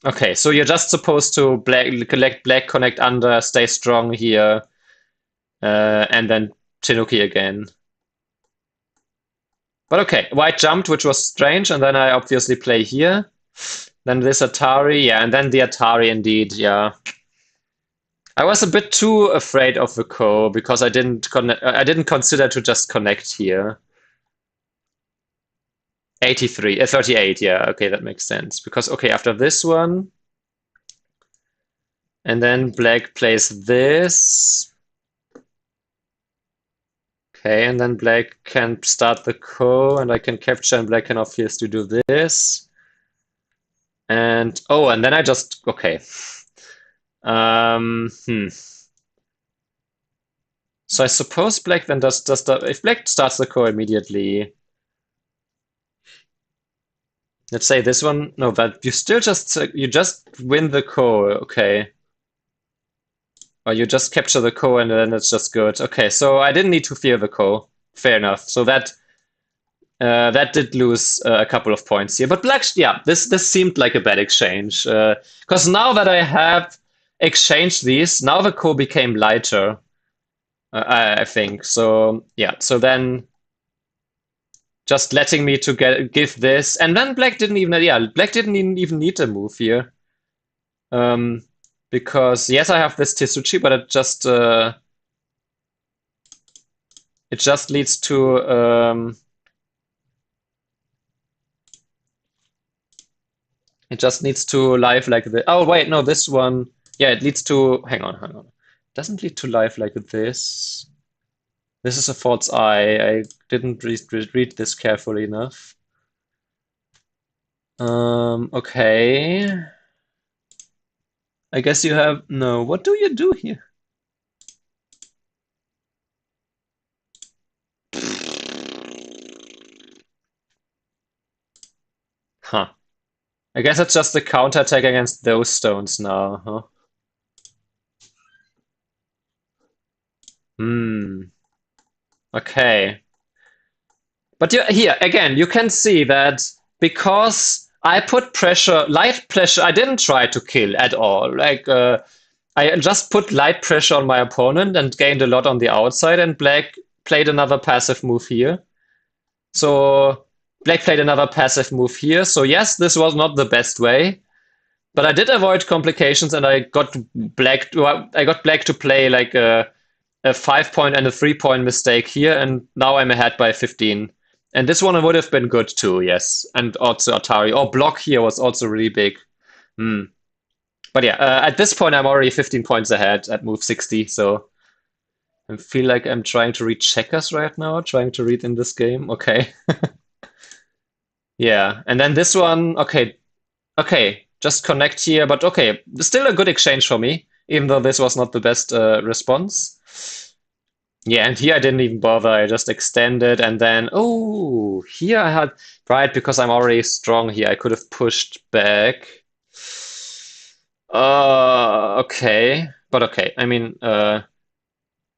Okay, so you're just supposed to collect black, connect under, stay strong here, and then Chinooki again. But okay, white jumped, which was strange, and then I obviously play here. Then this Atari, yeah, and then the Atari indeed, yeah. I was a bit too afraid of the Ko because I didn't consider to just connect here. 83, 38, yeah, okay, that makes sense. Because okay, after this one, and then black plays this. Okay, and then black can start the Ko, and I can capture, and black can obviously do this. And oh, and then I just okay. Um, hmm. So I suppose black then does if black starts the Ko immediately. Let's say this one. No, but you still you just win the Ko, okay. Or you just capture the Ko and then it's just good. Okay, so I didn't need to fear the Ko. Fair enough. So that did lose a couple of points here. But black, yeah, this seemed like a bad exchange. Because now that I have exchanged these, now the Ko became lighter. I think so. Yeah. So then just letting me to give this, and then black didn't even black didn't even need a move here. Um, because yes, I have this Tisuchi, but it just leads to it just needs to live like this. Oh wait, no, this one. Yeah, it leads to. Hang on. It doesn't lead to live like this. This is a false eye. I didn't read this carefully enough. Okay. I guess you have no. What do you do here? Huh. I guess it's just a counterattack against those stones now, huh? Hmm. Okay. But here, again, you can see that because I put pressure, light pressure, I didn't try to kill at all. Like, I just put light pressure on my opponent and gained a lot on the outside, and black played another passive move here. So, black played another passive move here. So, yes, this was not the best way. But I did avoid complications, and I got black to play like a 5 point and a 3 point mistake here, and now I'm ahead by 15. And this one would have been good too, yes. And also Atari. Or block here was also really big. Hmm. But yeah, at this point I'm already 15 points ahead at move 60, so I feel like I'm trying to read checkers right now, trying to read in this game. Okay. Yeah, and then this one, okay, okay, just connect here, but okay, still a good exchange for me, even though this was not the best response. Yeah, and here I didn't even bother. I just extended and then, oh, here I had, right, because I'm already strong here, I could have pushed back. Okay, but okay. I mean,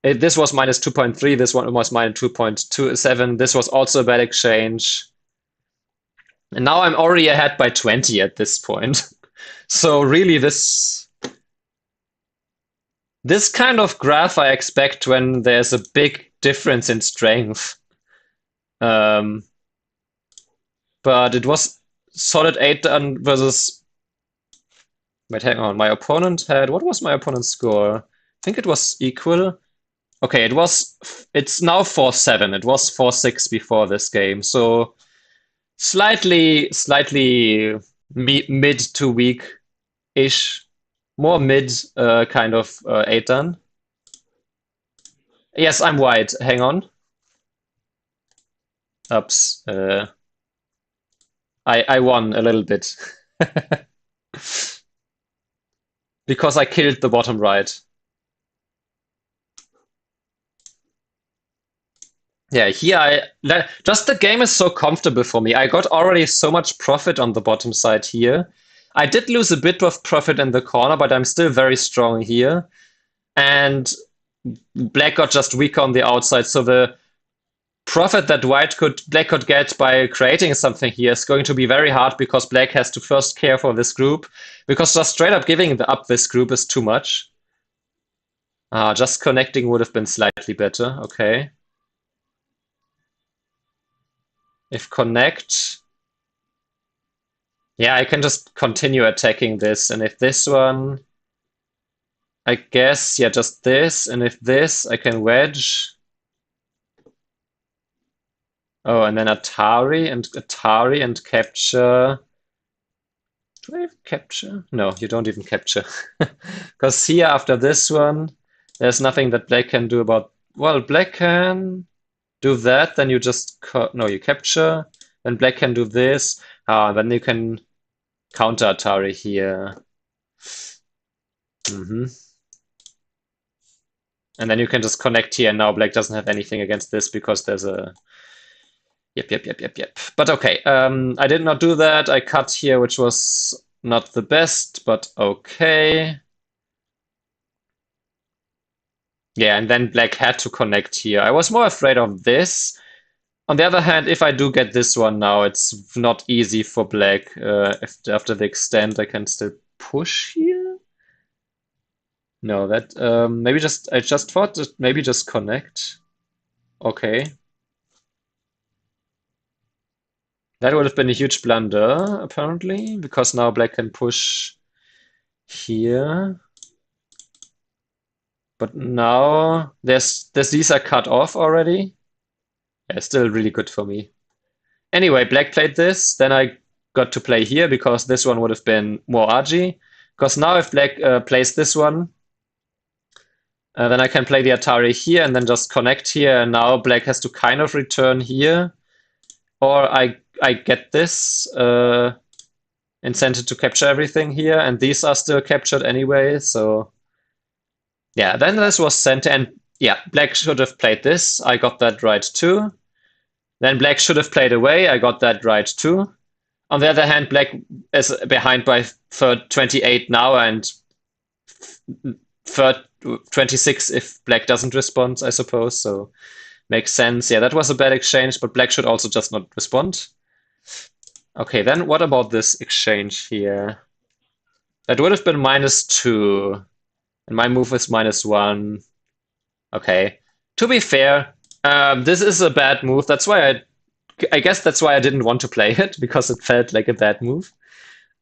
this was minus 2.3, this one was minus 2.27. This was also a bad exchange. And now I'm already ahead by 20 at this point. So really this kind of graph I expect when there's a big difference in strength. Um, but it was solid 8 done versus. Wait, hang on. My opponent had. What was my opponent's score? I think it was equal. Okay, It's now 4-7. It was 4-6 before this game. So slightly mid to weak-ish. More mid kind of 8 done. Yes, I'm white. Hang on. Oops. I won a little bit. Because I killed the bottom right. Yeah, just the game is so comfortable for me. I got already so much profit on the bottom side here. I did lose a bit of profit in the corner, but I'm still very strong here. And black got just weaker on the outside, so the profit that black could get by creating something here is going to be very hard because black has to first care for this group, because just straight up giving up this group is too much. Just connecting would have been slightly better. Okay. If connect, yeah, I can just continue attacking this, and if this one, I guess, yeah, just this, and if this, I can wedge. Oh, and then Atari and capture. Do I even capture? No, you don't even capture. Because here, after this one, there's nothing that black can do about. Well, black can do that, then you just. No, you capture. Then black can do this. Then you can counter Atari here. And then you can just connect here, and now black doesn't have anything against this because there's a. Yep. But okay, I did not do that. I cut here, which was not the best, but okay. Yeah, and then black had to connect here. I was more afraid of this. On the other hand, if I do get this one now, it's not easy for black. If after the extend, I can still push here. No, that maybe just I just thought that maybe just connect. Okay. That would have been a huge blunder, apparently, because now black can push here. But now these are cut off already. Yeah, still really good for me. Anyway, black played this, then I got to play here because this one would have been more argy. Because now if black plays this one, then I can play the Atari here and then just connect here, and now black has to kind of return here. Or I get this incentive to capture everything here, and these are still captured anyway, so yeah, then this was center, and yeah, black should have played this. I got that right too. Then black should have played away. I got that right too. On the other hand, black is behind by 28 now, and 26 if black doesn't respond, I suppose. So makes sense. Yeah, that was a bad exchange, but black should also just not respond. Okay, then what about this exchange here? That would have been -2, and my move is -1. Okay. To be fair, this is a bad move. That's why I guess that's why I didn't want to play it, because it felt like a bad move.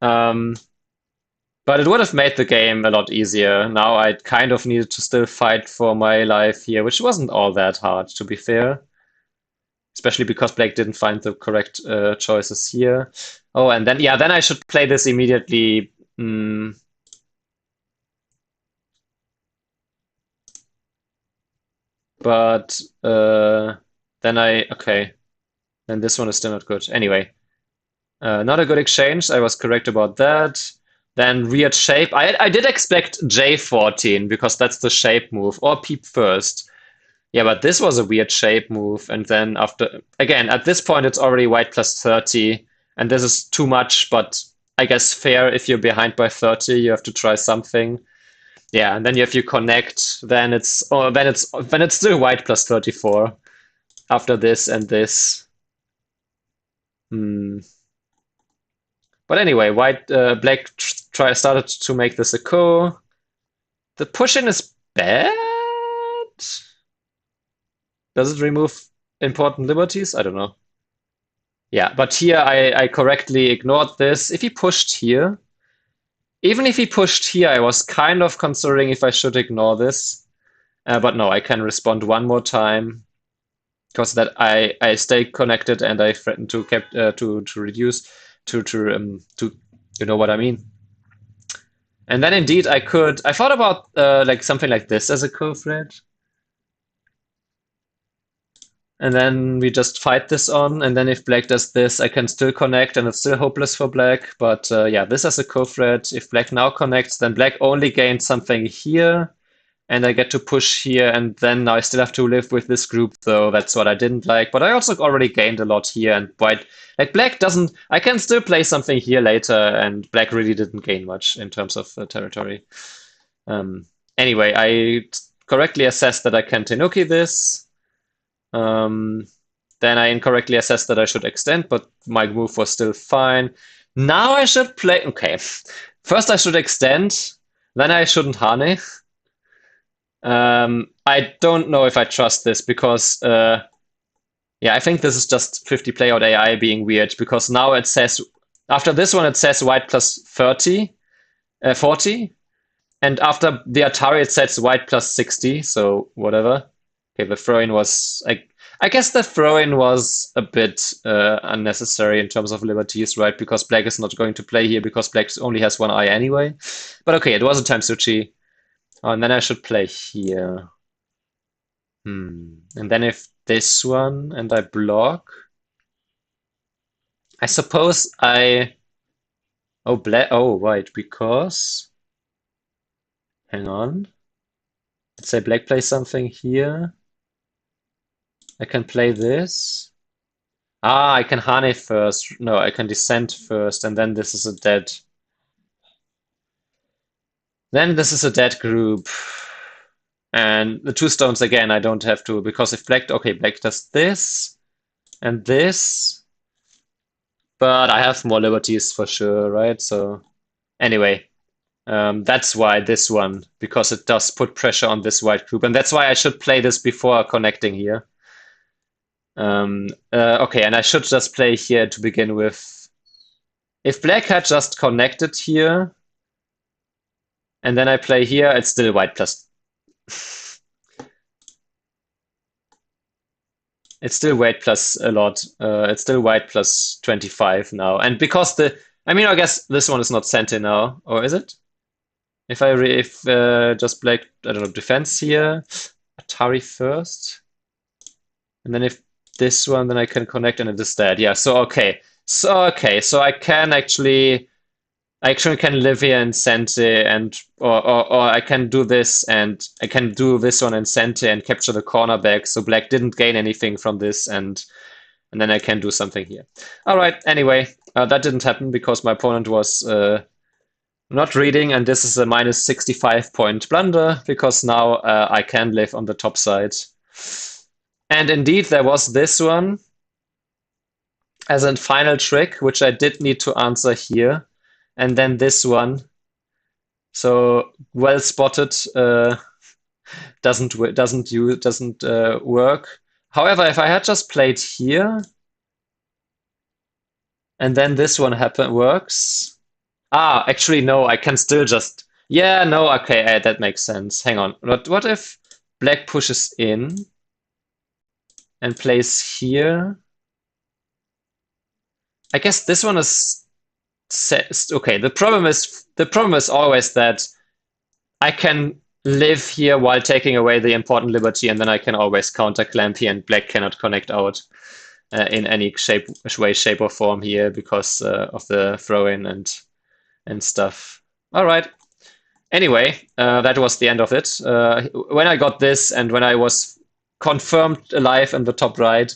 But it would have made the game a lot easier. Now I kind of needed to still fight for my life here, which wasn't all that hard, to be fair. Especially because black didn't find the correct choices here. Oh, and then, yeah, then I should play this immediately. But okay. Then this one is still not good. Anyway, not a good exchange. I was correct about that. Then weird shape. I did expect J14 because that's the shape move, or peep first. Yeah, but this was a weird shape move. And then after, again, at this point, it's already white plus 30. And this is too much, but I guess fair. If you're behind by 30, you have to try something. Yeah, and then if you connect, then it's still white plus 34 after this and this. But anyway, black started to make this a ko. The push-in is bad. Does it remove important liberties? I don't know. Yeah, but here I correctly ignored this. If he pushed here, even if he pushed here, I was kind of considering if I should ignore this. But no, I can respond one more time because that I stay connected and I threaten to reduce to you know what I mean. And then indeed I thought about like something like this as a co-thread. And then we just fight this on, and then if black does this, I can still connect, and it's still hopeless for black. But yeah, this as a co-thread. If black now connects, then black only gains something here, and I get to push here, and then I still have to live with this group, though. That's what I didn't like. But I also already gained a lot here, and white, like black doesn't. I can still play something here later, and black really didn't gain much in terms of territory. Um, anyway, I correctly assessed that I can Tenuki this. Um, then I incorrectly assessed that I should extend, but my move was still fine. Now I should play. Okay, first I should extend, then I shouldn't Hane. I don't know if I trust this because, yeah, I think this is just 50 playout AI being weird because now it says, after this one, it says white plus 40. And after the Atari, it says white plus 60. So whatever. Okay, the throw in was, I guess the throw in was a bit unnecessary in terms of liberties, right? Because black is not going to play here because black only has one eye anyway. But okay, it was a time Suchi. Oh, and then I should play here. And then if this one and I block, I suppose oh black. Oh right, because hang on. Let's say black plays something here. I can play this. Ah, I can Hane first. No, I can descend first, and then this is a dead. Then this is a dead group. And the two stones again, I don't have to, because if black, okay, black does this and this, but I have more liberties for sure, right? So anyway, that's why this one, because it does put pressure on this white group, and that's why I should play this before connecting here. Okay, and I should just play here to begin with. If black had just connected here, and then I play here, it's still white plus. It's still white plus a lot. It's still white plus 25 now. And because I mean, I guess this one is not Senti now, or is it? If just black, I don't know, defense here, Atari first, and then if this one, then I can connect and it is dead. Yeah. So okay. So I can actually. I actually can live here in Sente and or I can do this and I can do this one in Sente and capture the cornerback so black didn't gain anything from this and then I can do something here. All right, anyway, that didn't happen because my opponent was not reading and this is a minus 65 point blunder because now I can live on the top side. And indeed there was this one as a final trick which I did need to answer here. And then this one. So well spotted. Doesn't work. However, if I had just played here, and then this one works. Ah, actually no, I can still just. Yeah, no, okay, that makes sense. Hang on. What if black pushes in and plays here? I guess this one is. Okay, the problem is always that I can live here while taking away the important liberty, and then I can always counter clamp here, and black cannot connect out in any way, shape, or form here because of the throw-in and stuff. All right. Anyway, that was the end of it. When I got this, and when I was confirmed alive in the top right,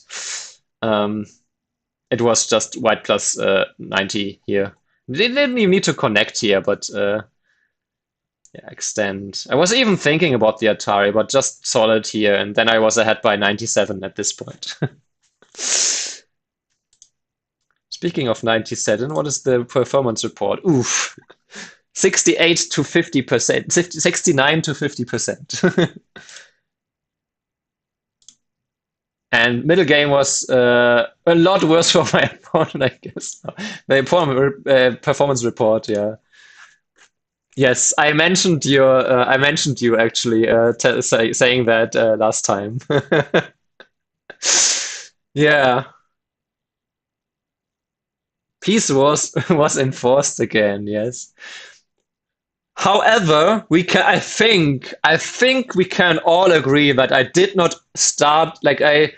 it was just white plus 90 here. They didn't even need to connect here, but yeah, extend. I was even thinking about the Atari, but just solid here, and then I was ahead by 97 at this point. Speaking of 97, what is the performance report? Oof. 68 to 50%, 69 to 50%. And middle game was a lot worse for my opponent, I guess. The performance report, yeah. Yes, I mentioned you actually saying that last time. Yeah, peace was enforced again. Yes. However, I think we can all agree that I did not start like I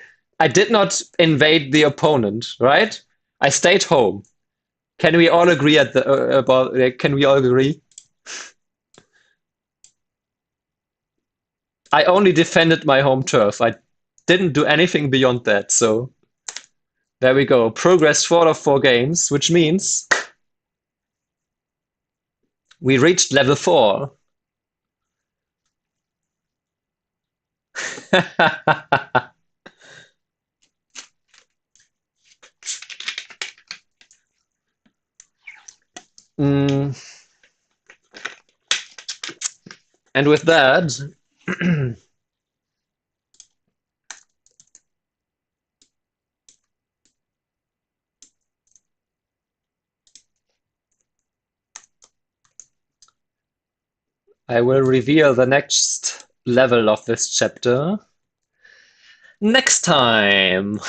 did not invade the opponent, right? I stayed home. Can we all agree about? Can we all agree? I only defended my home turf. I didn't do anything beyond that. So there we go. Progress 4 of 4 games, which means we reached level 4. Mm, and with that, I will reveal the next level of this chapter next time.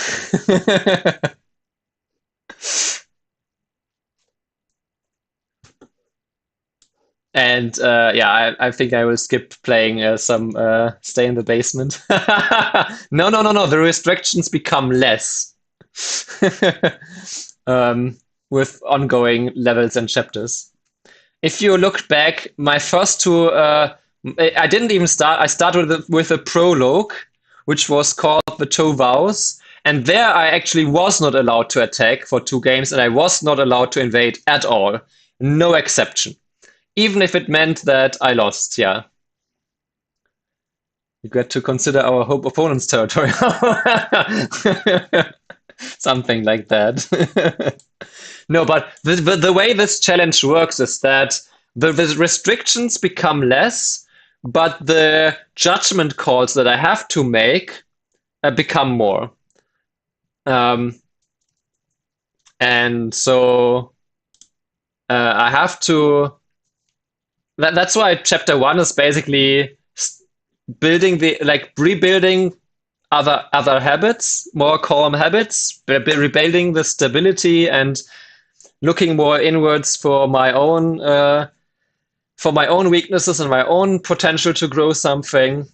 And yeah, I think I will skip playing some Stay in the Basement. No, no, no, no. The restrictions become less um, with ongoing levels and chapters. If you look back, my first two, I didn't even start. I started with a prologue, which was called The Two Vows. And there I actually was not allowed to attack for 2 games, and I was not allowed to invade at all. No exception. Even if it meant that I lost, yeah. You got to consider our hope opponent's territory. Something like that. No, but the way this challenge works is that the restrictions become less, but the judgment calls that I have to make become more. Um, and so I have to. That's why chapter 1 is basically building the like rebuilding other habits, more calm habits, rebuilding the stability and looking more inwards for my own weaknesses and my own potential to grow something.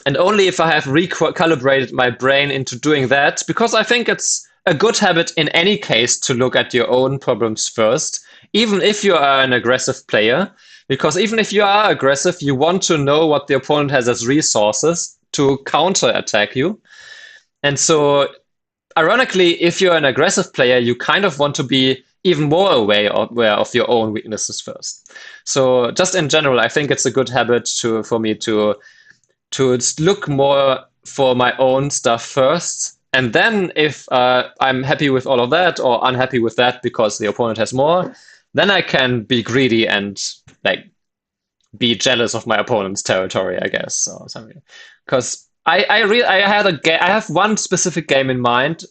And only if I have recalibrated my brain into doing that, because I think it's a good habit in any case to look at your own problems first, even if you are an aggressive player. Because even if you are aggressive, you want to know what the opponent has as resources to counter attack you. And so, ironically, if you're an aggressive player, you kind of want to be even more aware of your own weaknesses first. So, just in general, I think it's a good habit for me to look more for my own stuff first. And then if I'm happy with all of that or unhappy with that because the opponent has more, then I can be greedy and like be jealous of my opponent's territory, I guess, or something. Because I have one specific game in mind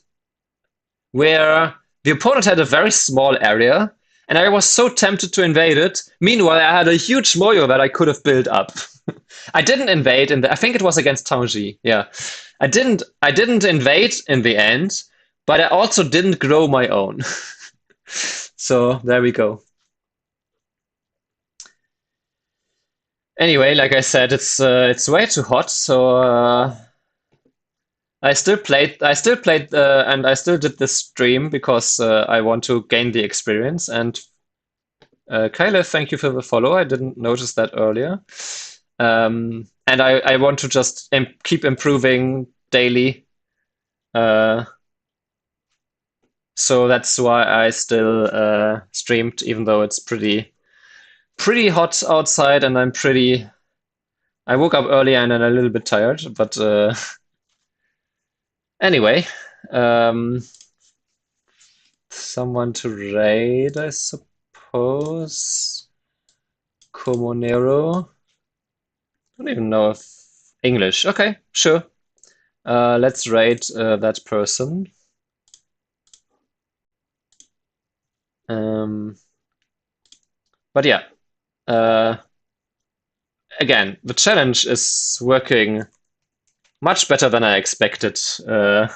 where the opponent had a very small area, and I was so tempted to invade it. Meanwhile, I had a huge moyo that I could have built up. I didn't invade I think it was against Tangi. Yeah. I didn't invade in the end, but I also didn't grow my own. So there we go. Anyway, like I said, it's way too hot, so I still played, and I still did this stream because I want to gain the experience. And Kyle, thank you for the follow. I didn't notice that earlier. And I want to just keep improving daily. Uh, so that's why I still streamed, even though it's pretty hot outside, and I woke up early and I'm a little bit tired, but anyway, um, someone to raid, I suppose. Comonero. Don't even know if English. Okay, sure. Let's raid that person. But yeah, uh, again, the challenge is working much better than I expected. I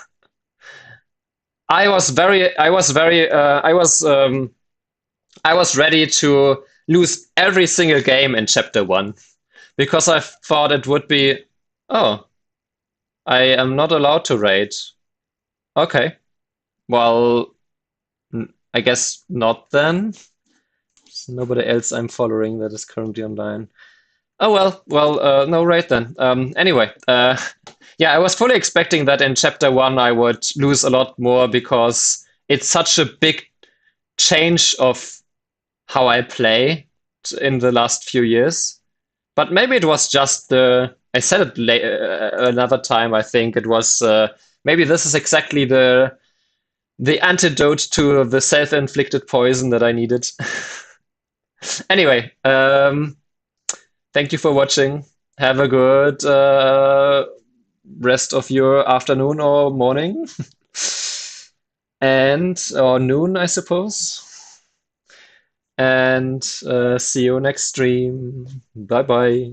was ready to lose every single game in chapter 1 because I thought it would be, oh, I am not allowed to raid. Okay, well, I guess not then. There's nobody else I'm following that is currently online. Oh no, right then. Anyway, yeah, I was fully expecting that in chapter one I would lose a lot more because it's such a big change of how I play in the last few years. But maybe it was just the. I said it another time. I think it was maybe this is exactly the antidote to the self-inflicted poison that I needed. Anyway, thank you for watching. Have a good rest of your afternoon or morning, and or noon, I suppose. And see you next stream. Bye bye.